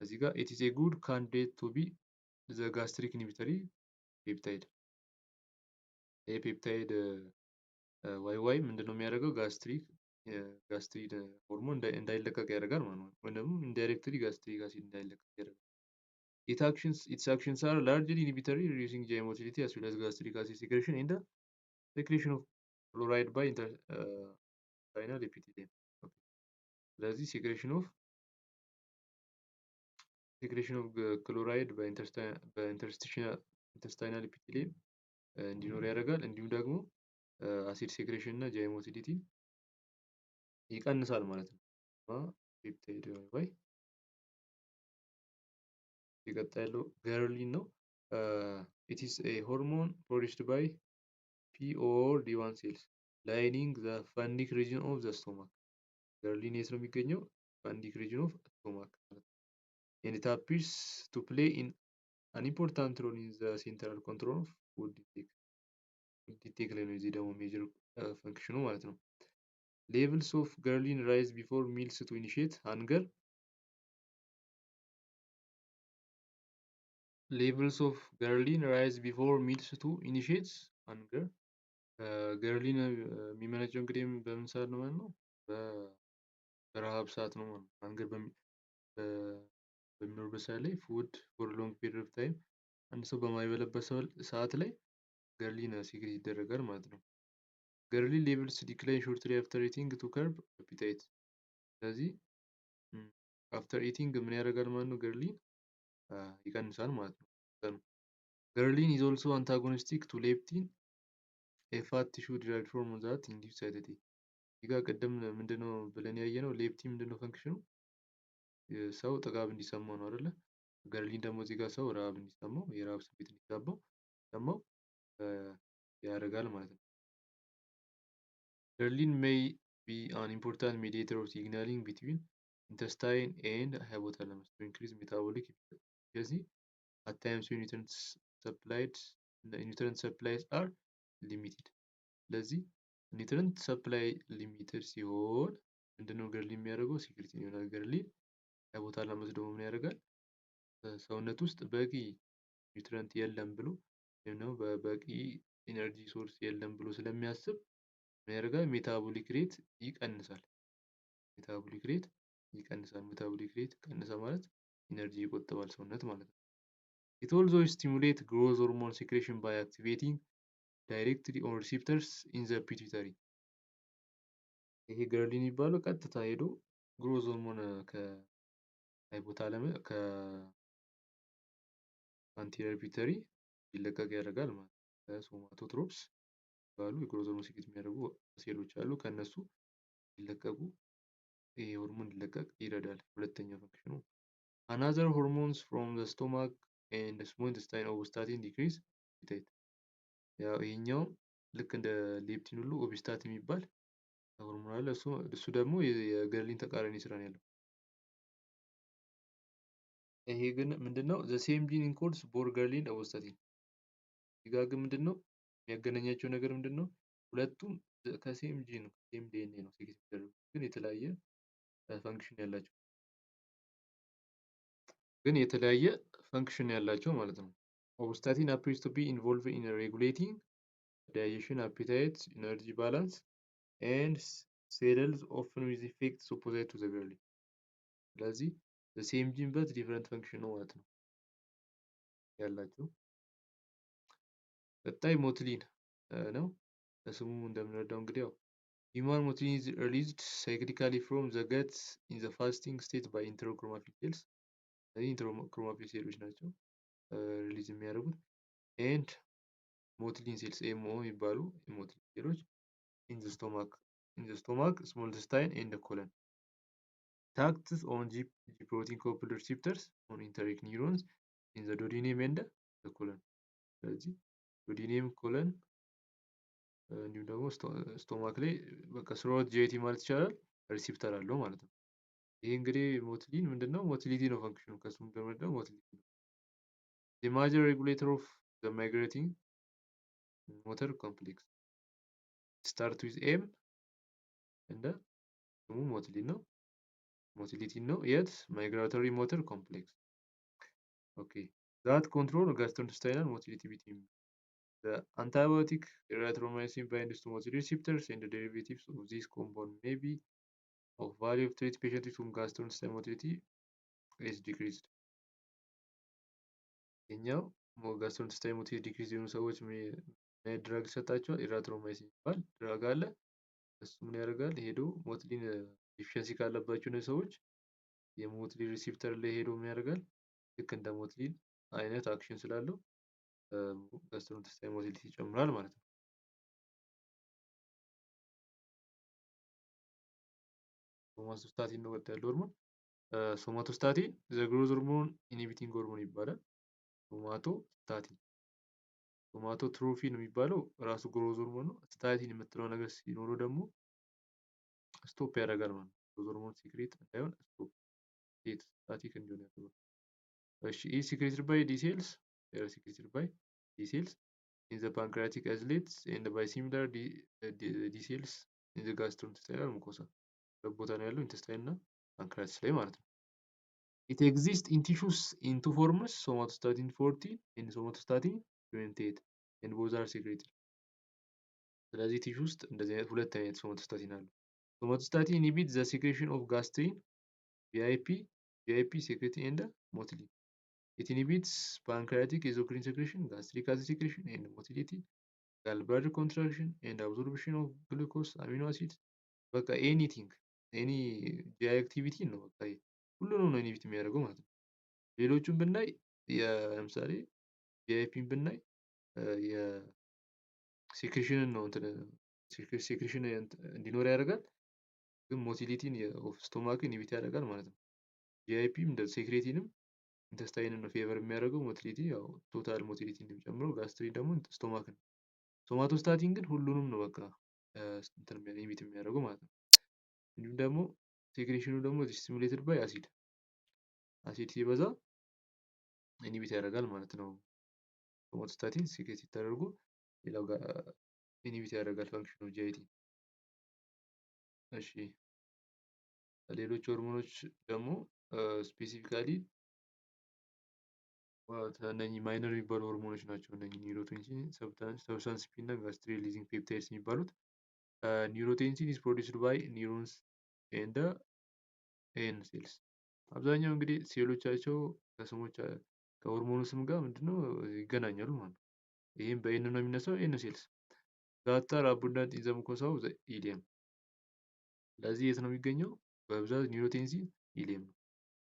እዚህ ጋር it is a good candidate to be the gastric inhibitory peptide. ይሄ ፔፕታይድ ዋይ ዋይ ምንድነው የሚያደርገው? ጋስትሪክ ሆርሞን እንዳይለቀቅ ያደርጋል ማለት ነው። ወይም ደግሞ ኢንዳይሬክትሊ ጋስትሪክ አሲድ እንዳይለቀቅ ያደርጋል። its actions are largely inhibitory, reducing GI motility as well as gastric acid secretion and the secretion of chloride by intestinal epithelium. Okay. ስለዚህ secretion of chloride በኢንተስታይናል epithelium እንዲኖር ያደርጋል። እንዲሁም ደግሞ አሲድ ሴክሬሽን እና ጂአይ ሞቲሊቲ ይቀንሳል ማለት ነው። ፔፕታይድ ዋይ የቀጣይ ያለው ገርሊን ነው። it is a hormone produced by P or D1 cells lining the fundic region of the stomach. ገርሊን የት ነው የሚገኘው? fundic region of stomach ማለት ነው። and it appears to play an important role in the central control of food intake ላይ ነው እዚህ ደግሞ ሜጀር ፈንክሽኑ ማለት ነው። levels of ghrelin rise before meals to initiate hunger. Levels of ghrelin rise before meals to initiate hunger. ገርሊን የሚመነጨው እንግዲህ በምን ሰዓት ነው ማለት ነው? በረሃብ ሰዓት ነው ማለት ነው። ሃንገር በሚኖርበት ሰዓት ላይ ፉድ ፎር ሎንግ ፒሪድ ኦፍ ታይም አንድ ሰው በማይበላበት ሰዓት ላይ ገርሊን ሲክሬት ይደረጋል ማለት ነው። ገርሊን ሌቭልስ ዲክላይን ሾርትሊ አፍተር ኢቲንግ ቱ ከርብ አፒታይት። ስለዚህ አፍተር ኢቲንግ ምን ያደርጋል ማለት ነው? ገርሊን ይቀንሳል ማለት ነው። ገርሊን ኢዝ ኦልሶ አንታጎኒስቲክ ቱ ሌፕቲን ኤ ፋት ቲሹ ዲራይቭድ ሆርሞን ዛት ኢንዲዩስ ሳቲቲ። እዚህ ጋር ቅድም ምንድነው ብለን ያየነው? ሌፕቲን ምንድነው ፈንክሽኑ? ሰው ጥጋብ እንዲሰማው ነው አይደለ? ገርሊን ደግሞ እዚህ ጋር ሰው ረሃብ እንዲሰማው የረሃብ ስሜት እንዲሰማው ያደርጋል ማለት ነው። ገርሊን ሜይ ቢ አን ኢምፖርታንት ሜዲኤተር ኦፍ ሲግናሊንግ ቢትዊን intestine and hypothalamus to increase metabolic efficiency at times when nutrient supplies are limited. ስለዚህ ኒውትረንት ሰፕላይ ሊሚትድ ሲሆን ምንድነው ገርሊን የሚያደርገው? ሲክሬት ይሆናል። ገርሊን ሃይፖታላመስ ደግሞ ምን ያደርጋል? ሰውነት ውስጥ በቂ ኒውትረንት የለም ብሎ ወይም ደግሞ በቂ ኢነርጂ ሶርስ የለም ብሎ ስለሚያስብ ምን ያደርጋል? ሜታቦሊክ ሬት ይቀንሳል። ሜታቦሊክ ሬት ቀነሰ ማለት ኢነርጂ ይቆጥባል ሰውነት ማለት ነው። it also stimulate growth hormone secretion by activating directly on receptors in the pituitary. ይሄ ገርሊን የሚባለው ቀጥታ ሄዶ ግሮዝ ሆርሞን ከሃይፖታለመስ ከአንቴሪየር ፒቱይተሪ ይለቀቅ ያደርጋል ማለት ነው። ከሶማቶትሮፕስ ባሉ የግሮዝ ሆርሞን ሲክሬት የሚያደርጉ ሴሎች አሉ። ከነሱ ይለቀቁ ይሄ ሆርሞን እንዲለቀቅ ይረዳል። ሁለተኛ ፈንክሽኑ another hormones from the stomach and the small intestine ኦብስታቲን ዲክሪዝ appetite። ያው ይሄኛው ልክ እንደ ሌፕቲን ሁሉ ኦብስታት የሚባል ሆርሞን አለ። እሱ ደግሞ የገርሊን ተቃራኒ ስራ ነው ያለው። ይሄ ግን ምንድነው? the same gene encodes both ghrelin and ኦብስታቲን። እዚህ ጋር ግን ምንድነው የሚያገናኛቸው ነገር ምንድነው? ሁለቱም ከሴም ጂን ሴም ዲኤንኤ ነው ሲክሬት የሚደረጉት ግን የተለያየ ፈንክሽን ያላቸው ማለት ነው። ኦብስታቲን appears to be involved in regulating digestion, appetite, energy balance and cells often with effects opposite to the ghrelin። ስለዚህ the same gene but different function ነው ማለት ነው ያላቸው። ቀጣይ ሞትሊን ነው። ከስሙ እንደምንረዳው እንግዲህ ያው human motilin is released cyclically from the gut in the fasting state by enterochromatic cells። እነዚህ ኢንተሮክሮማቲክ ሴሎች ናቸው ሪሊዝ የሚያደርጉት and ሞትሊን ሴልስ ኤምኦ የሚባሉ የሞትሊን ሴሎች in the stomach, small intestine and the colon. It acts on G protein coupled receptors on enteric neurons in the duodenum and the colon. ስለዚህ ዱኦዴኒየም ኮለን እንዲሁም ደግሞ ስቶማክ ላይ በቃ ስሮት ጂአይቲ ማለት ይቻላል ሪሲፕተር አለው ማለት ነው። ይሄ እንግዲህ ሞትሊን ምንድነው? ሞቲሊቲ ነው ፈንክሽኑ። ከስሙ እንደምንረዳው ሞቲሊቲ ነው። the major regulator of the migrating motor complex start with M እንደ ስሙ ሞትሊን ነው የት migratory motor complex ኦኬ that control gastrointestinal motility between The antibiotic erythromycin binds to motility receptors and the derivatives of this compound may be of value of treat patients whom gastrointestinal motility is decreased. ይሄኛው gastrointestinal motility decrease የሆኑ ሰዎች ምን ድራግ ይሰጣቸዋል? ኤሪትሮማይሲን የሚባል ድራግ አለ። እሱ ምን ያደርጋል? ሄዶ ሞትሊን ዲፊሸንሲ ካለባቸው እነዚህ ሰዎች የሞትሊን ሪሲፕተር ላይ ሄዶ ምን ያደርጋል? ልክ እንደ ሞትሊን አይነት አክሽን ስላለው gastrointestinal motility ይጨምራል ማለት ነው። ሶማቶስታቲን ነው ቀጣይ ያለው ሆርሞን። ሶማቶስታቲን ዘ ግሮዝ ሆርሞን ኢንሂቢቲንግ ሆርሞን ይባላል። ሶማቶስታቲን ሶማቶትሮፊን የሚባለው ራሱ ግሮዝ ሆርሞን ነው። ስታቲን የምትለው ነገር ሲኖረው ደግሞ ስቶፕ ያደርጋል ማለት ነው። ግሮዝ ሆርሞን ሲክሬት እንዳይሆን ስቶፕ ስታቲክ እንዲሆን ያደርጋል። እሺ ኢዝ ሲክሬትድ ባይ ዲ ሴልስ ሲክሬትድ ባይ ዲ ሴልስ in the pancreatic islets and by similar D cells in the gastrointestinal mucosa በቦታ ነው ያለው ኢንተስታይን እና ፓንክሪያስ ላይ ማለት ነው። it exists in tissues in two forms somatostatin 40 and somatostatin 28 and both are secreted ስለዚህ ቲሹ ውስጥ እንደዚህ አይነት ሁለት አይነት ሶማቶስታቲን አሉ። ሶማቶስታቲን inhibits the secretion of gastrin VIP secretin and motility. It inhibits pancreatic exocrine secretion, gastric acid secretion, and motility, gallbladder contraction, and absorption of glucose, amino acids. በቃ ኤኒቲንግ ኤኒ ጂአይ አክቲቪቲ ነው በቃ ሁሉንም ነው ኢንሂቢት የሚያደርገው ማለት ነው። ሌሎቹን ብናይ ለምሳሌ ጂአይፒን ብናይ የሴክሬሽንን ነው ሴክሬሽን እንዲኖር ያደርጋል፣ ግን ሞቲሊቲን ኦፍ ስቶማክ ኢንሂቢት ያደርጋል ማለት ነው። ጂአይፒም እንደ ሴክሬቲንም ኢንተስታይንን ነው ፌቨር የሚያደርገው፣ ሞቲሊቲ ያው ቶታል ሞቲሊቲ እንደሚጨምረው፣ ጋስትሪን ደግሞ ስቶማክን። ሶማቶስታቲን ግን ሁሉንም ነው በቃ ኢንሂቢት የሚያደርገው ማለት ነው። እንዲሁም ደግሞ ሴክሬሽኑ ደግሞ ስቲሙሌትድ ባይ አሲድ ሲበዛ ኢንሂቢት ያደርጋል ማለት ነው። ሶማቶስታቲን ሴክሬት ሲደረጉ ሌላው ጋር ኢንሂቢት ያደርጋል ፈንክሽኑ ጂአይቲ። እሺ ሌሎች ሆርሞኖች ደግሞ ስፔሲፊካሊ እነኚህ ማይነር የሚባሉ ሆርሞኖች ናቸው። እነኚህ ኒውሮቴንሲን፣ ሰብስታንስ ፒ እና ጋስትሪ ሪሊዚንግ ፔፕታይድስ የሚባሉት። ኒውሮቴንሲን ኢዝ ፕሮዲውስድ ባይ ኒውሮንስ ኤንድ ኤን ሴልስ። አብዛኛው እንግዲህ ሴሎቻቸው ከሆርሞኑ ስም ጋር ምንድነው ይገናኛሉ ማለት ነው። ይህም በኤን ነው የሚነሳው፣ ኤን ሴልስ ዛታር አቡንዳንት ኢን ዘ ሙኮሳ ኦፍ ዘ ኢሊየም። ስለዚህ የት ነው የሚገኘው በብዛት ኒውሮቴንሲን? ኢሊየም ነው።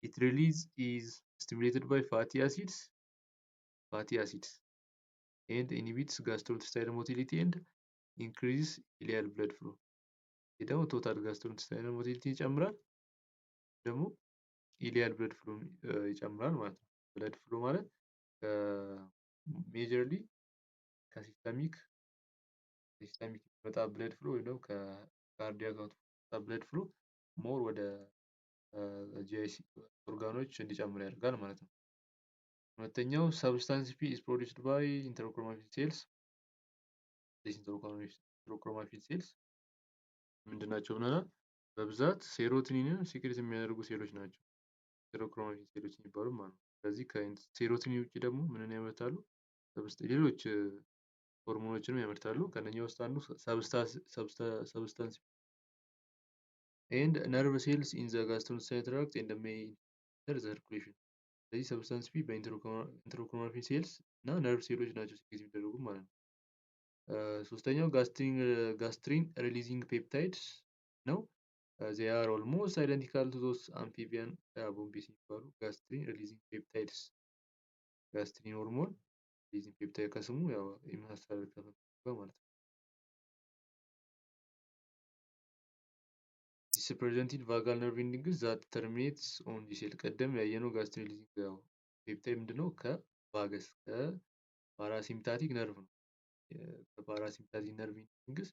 ኢት ሪሊዝ ኢዝ ስቲሙሌትድ ባይ ፋቲ አሲድስ ኤንድ ኢንሂቢትስ ጋስትሮኢንተስታይናል ሞቲሊቲ ኤንድ ኢንክሪዝ ኢሊያል ብለድ ፍሎ። ይህ ደግሞ ቶታል ጋስትሮኢንተስታይናል ሞቲሊቲ ይጨምራል፣ ደግሞ ኢሊያል ብለድ ፍሎ ይጨምራል ማለት ነው። ብለድ ፍሎ ማለት ሜጀርሊ ከሲስተሚክ የሚመጣ ብለድ ፍሎ ወይም ደግሞ ከካርዲያክ ብለድ ፍሎ ሞር ወደ ጂአይ ኦርጋኖች እንዲጨምር ያደርጋል ማለት ነው። ሁለተኛው ሰብስታንስ ፒ ኢዝ ፕሮዲውስድ ባይ ኢንተሮክሮማቲን ሴልስ። ኢንተሮክሮማቲን ሴልስ ምንድናቸው ብለናል? በብዛት ሴሮቶኒንን ሲክሬት የሚያደርጉ ሴሎች ናቸው ኢንተሮክሮማቲን ሴሎች የሚባሉ ማለት ነው። ስለዚህ ከሴሮቶኒን ውጭ ደግሞ ምንን ያመርታሉ? ሌሎች ሆርሞኖችንም ያመርታሉ። ከነኛ ውስጥ አንዱ ሰብስታንስ ኤንድ ነርቭ ሴልስ ኢን ዘ ጋስትሮኢንተስታይናል ትራክት ኤንድ ሜይ ኢንተር ዘ ሰርኩሌሽን። ስለዚህ ሰብስታንስ ፒ በኢንተሮክሮማቲን ሴልስ እና ነርቭ ሴሎች ናቸው ሲክሬት የሚደረጉ ማለት ነው። ሶስተኛው ጋስትሪን ሪሊዚንግ ፔፕታይድስ ነው። they are almost identical to those amphibian ቦምቤስ የሚባሉ ጋስትሪን ሪሊዚንግ ፔፕታይድስ። ጋስትሪን ሆርሞን ሪሊዚንግ ፔፕታይድ ከስሙ ያው የመሳሰል ማለት ነው። this presented vagal nerve endings that terminates on the cell። ቀደም ያየነው ጋስትሪን ሪሊዚንግ ያው ፔፕታይድ ምንድነው? ከቫገስ ከፓራሲምፓቲክ ነርቭ ነው። ከፓራሲምፓቲክ ነርቭ ኢንዲንግስ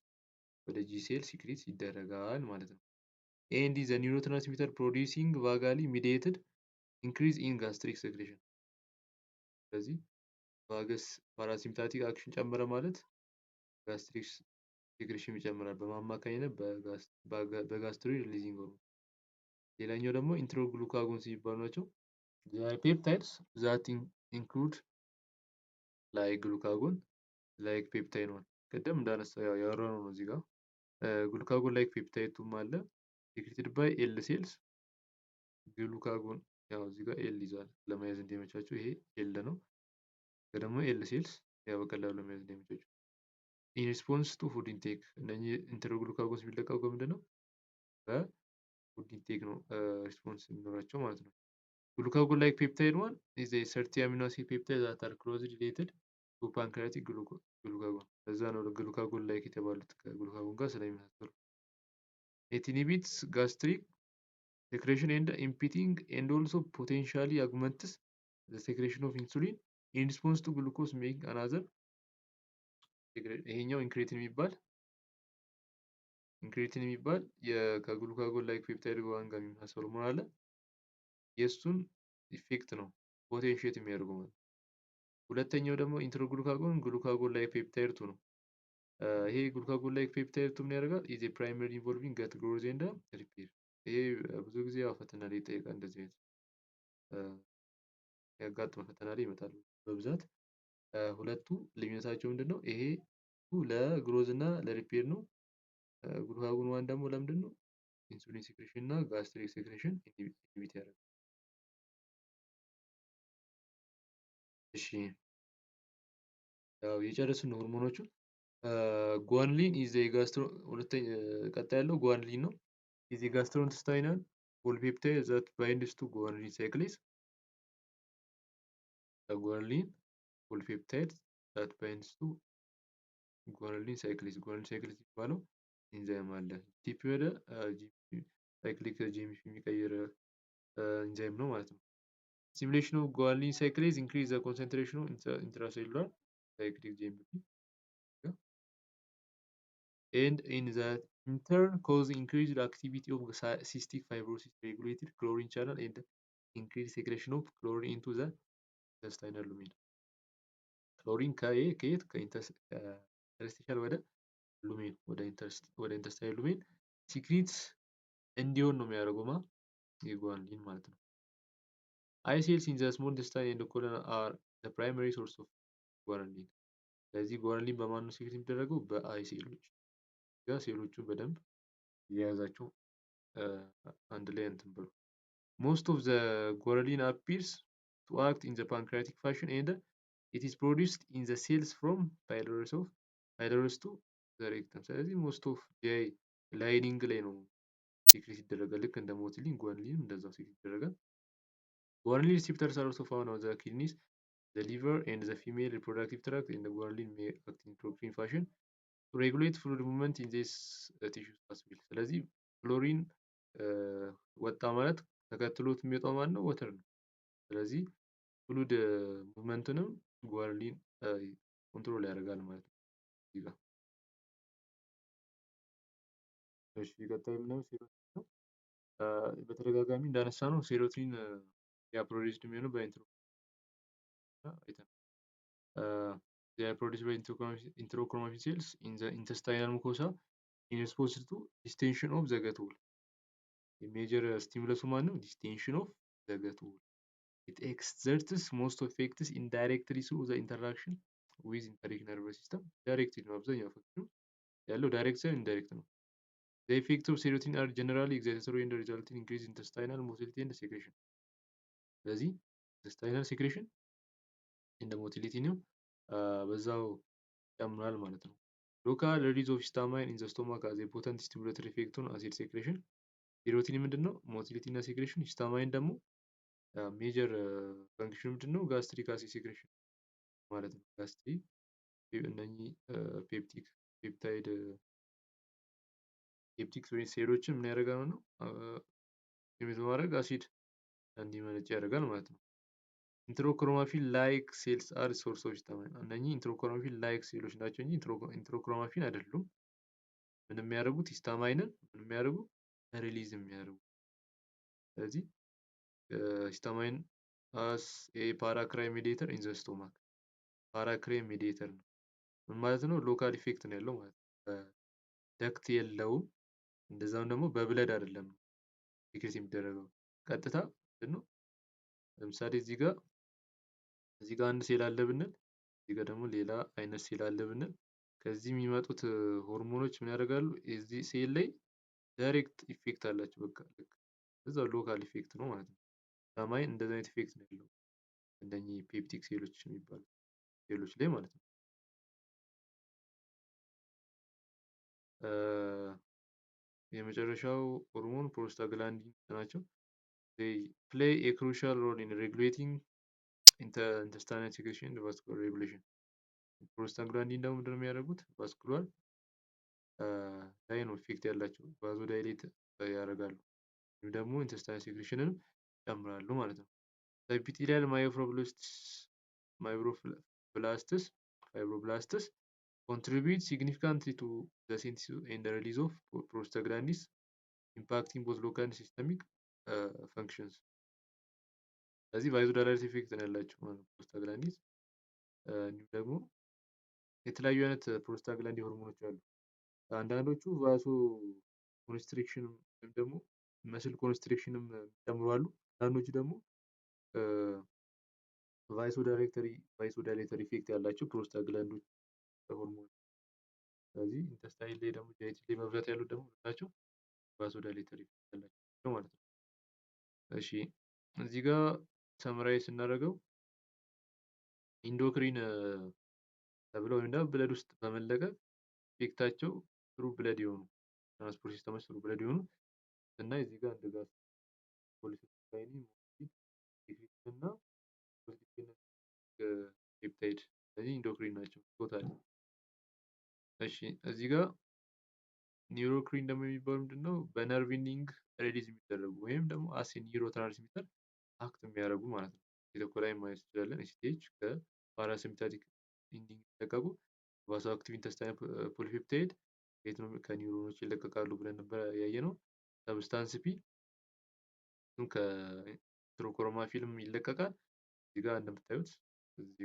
ወደ ጂ ሴል ሲክሬት ይደረጋል ማለት ነው። ኤንድ ዘ ኒውሮትራንስሚተር ፕሮዲውሲንግ ቫጋሊ ሚዲየትድ ኢንክሪዝ ኢን ጋስትሪክ ሴክሬሽን። ስለዚህ ቫገስ ፓራሲምፓቲክ አክሽን ጨመረ ማለት ጋስትሪክ ሴክሬሽን ይጨምራል በማማካኝነት በጋስትሪን ሪሊዚንግ ሆርሞን። ሌላኛው ደግሞ ኢንትሮግሉካጎንስ የሚባሉ ናቸው። ፔፕታይድስ ዛት ኢንክሉድ ላይ ግሉካጎን ላይክ ፔፕታይድ ዋን ቅድም እንዳነሳው ያወራነው ነው እዚህ ጋር ግሉካጎን ላይክ ፔፕታይድ አለ ሴክሬትድ ባይ ኤል ሴልስ ግሉካጎን ያው እዚህ ጋር ኤል ይዟል ለመያዝ እንዲመቻቸው ይሄ ኤል ነው ደግሞ ኤል ሴልስ ያው በቀላሉ ለመያዝ እንዲመቻቸው ኢን ሪስፖንስ ቱ ፉድ ኢንቴክ እነኚህ ኢንተርግሉካጎንስ የሚለቀቁ ምንድን ነው በፉድ ኢንቴክ ነው ሪስፖንስ የሚኖራቸው ማለት ነው glucagon like peptide 1 is a 30 amino acid peptide that are closely related to pancreatic glucagon ለዛ ነው glucagon like የተባሉት ከግሉካጎን ጋር ስለሚመሳሰሉ it inhibits gastric secretion and impeding and also potentially augments the secretion of insulin in response to glucose making another ይሄኛው ኢንክሬቲን የሚባል ከግሉካጎን ላይክ ፔፕታይድ ጋር የሚመሳሰሉ ሆኖ አለ የእሱን ኢፌክት ነው ፖቴንሺየት የሚያደርገው ማለት ሁለተኛው ደግሞ ኢንተርግሉካጎን ግሉካጎን ላይክ ፔፕታይድ 2 ነው ይሄ ግሉካጎን ላይክ ፔፕታይድ 2 ምን ያደርጋል ኢዝ ኤ ፕራይመሪ ኢንቮልቪንግ ገት ግሮዝ ኤንድ ሪፔር ይሄ ብዙ ጊዜ ያው ፈተና ላይ ይጠይቃል እንደዚህ አይነት ያጋጥመ ፈተና ላይ ይመጣሉ በብዛት ሁለቱ ልዩነታቸው ምንድነው ይሄ ለግሮዝ እና ለሪፔር ነው ግሉካጎን ዋን ደግሞ ለምንድን ነው ኢንሱሊን ሴክሬሽን እና ጋስትሪክ ሴክሬሽን ኢንሂቢት ያደርጋል እሺ ያው የጨረስን ነው ሆርሞኖቹን ጓንሊን ኢዝ ኤ ጋስትሮ ሁለተኛ ቀጣይ ያለው ጓንሊን ነው ኢዝ ኤ ጋስትሮኢንተስታይናል ፖሊፔፕታይድ ዛት ባይንድስ ቱ ጓንሊን ሳይክሌዝ ጓንሊን ፖሊፔፕታይድ ዛት ባይንድስ ቱ ጓንሊን ሳይክሌዝ የሚባለው ኢንዛይም አለ ቲፒ ወደ ሳይክሊክ ጂኤምፒ የሚቀይር ኢንዛይም ነው ማለት ነው stimulation of guanylate cyclase increase the concentration of intracellular cyclic GMP and in that in turn cause increased activity of cystic fibrosis regulated chlorine channel and increased secretion of chlorine into the intestinal lumen chlorine ከየት ከኢንተርስቲሻል ወደ ሉሜን ወደ ኢንተስታይል ሉሜን ሲክሪት እንዲሆን ነው የሚያደርገው የጓንሊን ማለት ነው I cells in the small intestine and the colon are the primary source of guanylate. ስለዚህ ጓንሊን በማን ነው ሴክሬት የሚደረገው በአይ ሴሎች ያ ሴሎቹ በደንብ የያዛቸው አንድ ላይ እንትን ብሎ most of the guanylate appears to act in the pancreatic fashion and it is produced in the cells from pylorus to the rectum ስለዚህ most of the lining ላይ ነው ሴክሬት ይደረጋል ልክ እንደ ሞቲሊን ጓንሊን እንደዛው ሴክሬት ይደረጋል Guanylate receptors are also found on the kidneys, the liver, and the female reproductive tract, and the guanylate may act in chloroquine fashion to regulate fluid movement in these tissues as well. ስለዚህ ክሎሪን ወጣ ማለት ተከትሎት የሚወጣው ማን ነው ወተር ነው ስለዚህ ፍሉድ ሙቭመንትንም ጓንሊን ኮንትሮል ያደርጋል ማለት ነው እዚህ ጋር እሺ ቀጣይ ምናምን ሴሮቶኒን ነው በተደጋጋሚ እንዳነሳ ነው ሴሮቶኒን produced የሚሆነው they are produced by enterochromaffin cells in the intestinal mucosa in response to distension of the gut wall. The major stimulus ነው distension of the gut wall. It exerts most effects indirectly through the interaction with enteric nervous system. Directly ነው አብዛኛው ፈክሽኑ ያለው ዳይሬክት ሳይሆን ኢንዳይሬክት ነው The effects of serotonin are generally excitatory and result in increased intestinal motility and secretion. ስለዚህ intestinal secretion እንደ ሞቲሊቲ ነው በዛው ያምራል ማለት ነው local release of histamine in the stomach as a potent stimulatory effect on acid secretion serotonin ምንድነው ሞቲሊቲ እና secretion histamine ደግሞ ሜጀር ፈንክሽኑ ምንድነው gastric acid secretion ማለት ነው gastric እነኚህ ፔፕቲክ ሴሎችን ምን ያደርጋል ነው ኢሚት በማድረግ አሲድ እንዲመነጭ ያደርጋል ማለት ነው ኢንትሮክሮማፊን ላይክ ሴልስ አር ሶርስ ኦፍ ሂስታማይን እነኚህ ኢንትሮክሮማፊን ላይክ ሴሎች ናቸው እንጂ ኢንትሮክሮማፊን አይደሉም ምን የሚያደርጉት ሂስታማይንን ምን የሚያደርጉ ሪሊዝ የሚያደርጉ ስለዚህ ሂስታማይን አስ ኤ ፓራክራይ ሜዲኤተር ኢን ዘ ስቶማክ ፓራክራይ ሜዲኤተር ነው ምን ማለት ነው ሎካል ኢፌክት ነው ያለው ማለት ነው ደክት የለውም እንደዛም ደግሞ በብለድ አይደለም ሴክሬት የሚደረገው ቀጥታ ምንድነው ለምሳሌ እዚህ ጋር አንድ ሴል አለ ብንል እዚህ ጋር ደግሞ ሌላ አይነት ሴል አለ ብንል ከዚህ የሚመጡት ሆርሞኖች ምን ያደርጋሉ? እዚህ ሴል ላይ ዳይሬክት ኢፌክት አላቸው። በቃ ልክ እዛው ሎካል ኢፌክት ነው ማለት ነው። ሂስታማይን እንደዚህ አይነት ኢፌክት ነው ያለው እንደኚህ ፔፕቲክ ሴሎች የሚባሉ ሴሎች ላይ ማለት ነው። የመጨረሻው ሆርሞን ፕሮስታግላንዲን ናቸው። they play a crucial role in regulating intestinal secretion and vascular regulation። ፕሮስታግላንዲን ደግሞ ምንድነው የሚያደርጉት? ቫስኩላር ላይ ነው ኢፌክት ያላቸው ቫዞ ዳይሌት ያደርጋሉ ወይም ደግሞ ኢንተስታይናል ሴክሬሽንን ይጨምራሉ ማለት ነው። ኤፒቴሊያል fibroblasts contribute significantly to the synthesis and the release of prostaglandins, impacting both local and systemic functions። ስለዚህ ቫይዞዳይሌት ኢፌክት ነው ያላቸው ማለት ነው ፕሮስታግላንዲንስ። እንዲሁም ደግሞ የተለያዩ አይነት ፕሮስታግላንዲን ሆርሞኖች አሉ። አንዳንዶቹ ቫሶ ኮንስትሪክሽን ወይም ደግሞ መስል ኮንስትሪክሽንም የሚጨምሩ አሉ። አንዳንዶቹ ደግሞ ቫይሶዳይሌተሪ ኢፌክት ያላቸው ፕሮስታግላንዶች ሆርሞን። ስለዚህ ኢንተስታይን ላይ ደግሞ ጂአይቲ ላይ በብዛት ያሉት ደግሞ ናቸው ቫሶዳይሌተሪ ኢፌክት ያላቸው ማለት ነው። እሺ እዚህ ጋር ሰምራይዝ ስናደርገው ኢንዶክሪን ተብለው ወይም ደግሞ ብለድ ውስጥ በመለቀቅ ኢፌክታቸው ትሩ ብለድ የሆኑ ትራንስፖርት ሲስተሞች ትሩ ብለድ የሆኑ እና እዚህ ጋር እንደ ጋር ፖሊሳካራይዲን እና ፔፕታይድ እነዚህ ኢንዶክሪን ናቸው ቶታሊ። እሺ እዚህ ጋር ኒውሮክሪን ደግሞ የሚባለው ምንድነው? በነርቭ ኢንዲንግ ሪሊዝ የሚደረጉ ወይም ደግሞ አስ ኒውሮ ትራንስሚተር አክት የሚያደርጉ ማለት ነው። አሲታይልኮላይን ማየት እንችላለን። ኤሲቲኤች ከፓራሲምፓቲክ ኢንዲንግ የሚለቀቁ ቫሶ አክቲቭ ኢንተስታይናል ፖሊፔፕታይድ ከየት ነው? ከኒውሮኖች ይለቀቃሉ ብለን ነበር ያየነው። ሰብስታንስ ፒ ከኢንትሮክሮማ ፊልም ይለቀቃል። እዚህ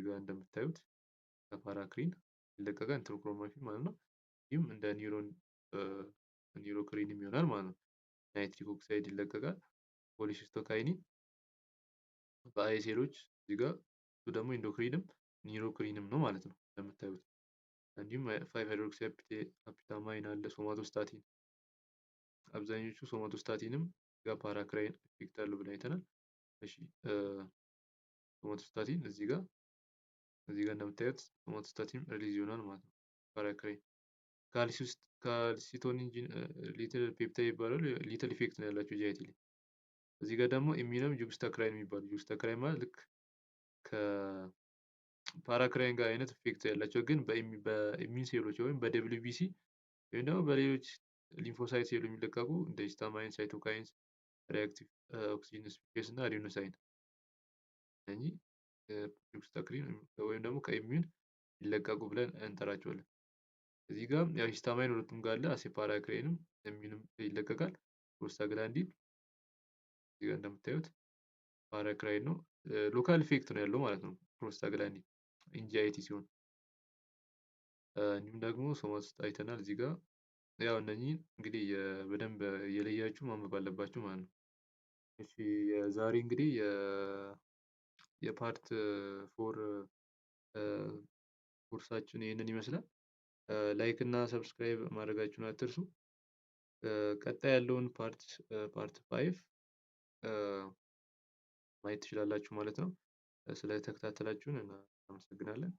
ጋር እንደምታዩት ከፓራክሪን ይለቀቃል ኢንትሮክሮማ ፊልም ማለት ነው። ይህም እንደ ኒውሮክሪንም ይሆናል ማለት ነው። ናይትሪክ ኦክሳይድ ይለቀቃል። ፖሊሲስቶካይኒን በአይ ሴሎች እዚህ ጋር እሱ ደግሞ ኢንዶክሪንም ኒውሮክሪንም ነው ማለት ነው እንደምታዩት። እንዲሁም 5 ሃይድሮክሲ አፒታማይን አለ። ሶማቶስታቲን አብዛኞቹ ሶማቶስታቲንም ጋር ፓራክራይን ኢፌክት አለው ብለን አይተናል። እሺ ሶማቶስታቲን እዚህ ጋር እንደምታዩት ሶማቶስታቲን ሪሊዝ ይሆናል ማለት ነው። ፓራክራይን ካልሲቶኒን ሊትል ፔፕታይድ ይባላል። ሊትል ኢፌክት ነው ያላቸው ጂአይቲ ላይ። እዚህ ጋር ደግሞ ኢሚነም ጁክስታክራይን የሚባሉ ጁክስታክራይን ማለት ልክ ከፓራክራይን ጋር አይነት ኢፌክት ያላቸው ግን በኢሚን ሴሎች ወይም በደብሊውቢሲ ወይም ደግሞ በሌሎች ሊምፎሳይት ሴሎች የሚለቀቁ እንደ ሂስታማይን፣ ሳይቶካይንስ፣ ሪአክቲቭ ኦክሲጅን ስፒሼስ እና አዴኖሳይን እነዚህ ጁክስታክሪን ወይም ደግሞ ከኢሚዩን ይለቀቁ ብለን እንጠራቸዋለን። እዚህ ጋር ያው ሂስታማይን ሁለቱም ጋር አለ። አሴ ፓራክራይንም ኢሚዩንም ይለቀቃል። ፕሮስታግላንዲን እዚህ ጋር እንደምታዩት ፓራክራይን ነው። ሎካል ኢፌክት ነው ያለው ማለት ነው ፕሮስታግላንዲን ኢንጂአይቲ ሲሆን። እንዲሁም ደግሞ ሶማቶስት አይተናል እዚህ ጋር ያው እነኚህን እንግዲህ በደንብ እየለያችሁ ማንበብ አለባችሁ ማለት ነው። እሺ የዛሬ እንግዲህ የፓርት 4 ኮርሳችን ይህንን ይመስላል። ላይክ እና ሰብስክራይብ ማድረጋችሁን አትርሱ። ቀጣይ ያለውን ፓርት 5 ማየት ትችላላችሁ ማለት ነው። ስለተከታተላችሁን እናመሰግናለን።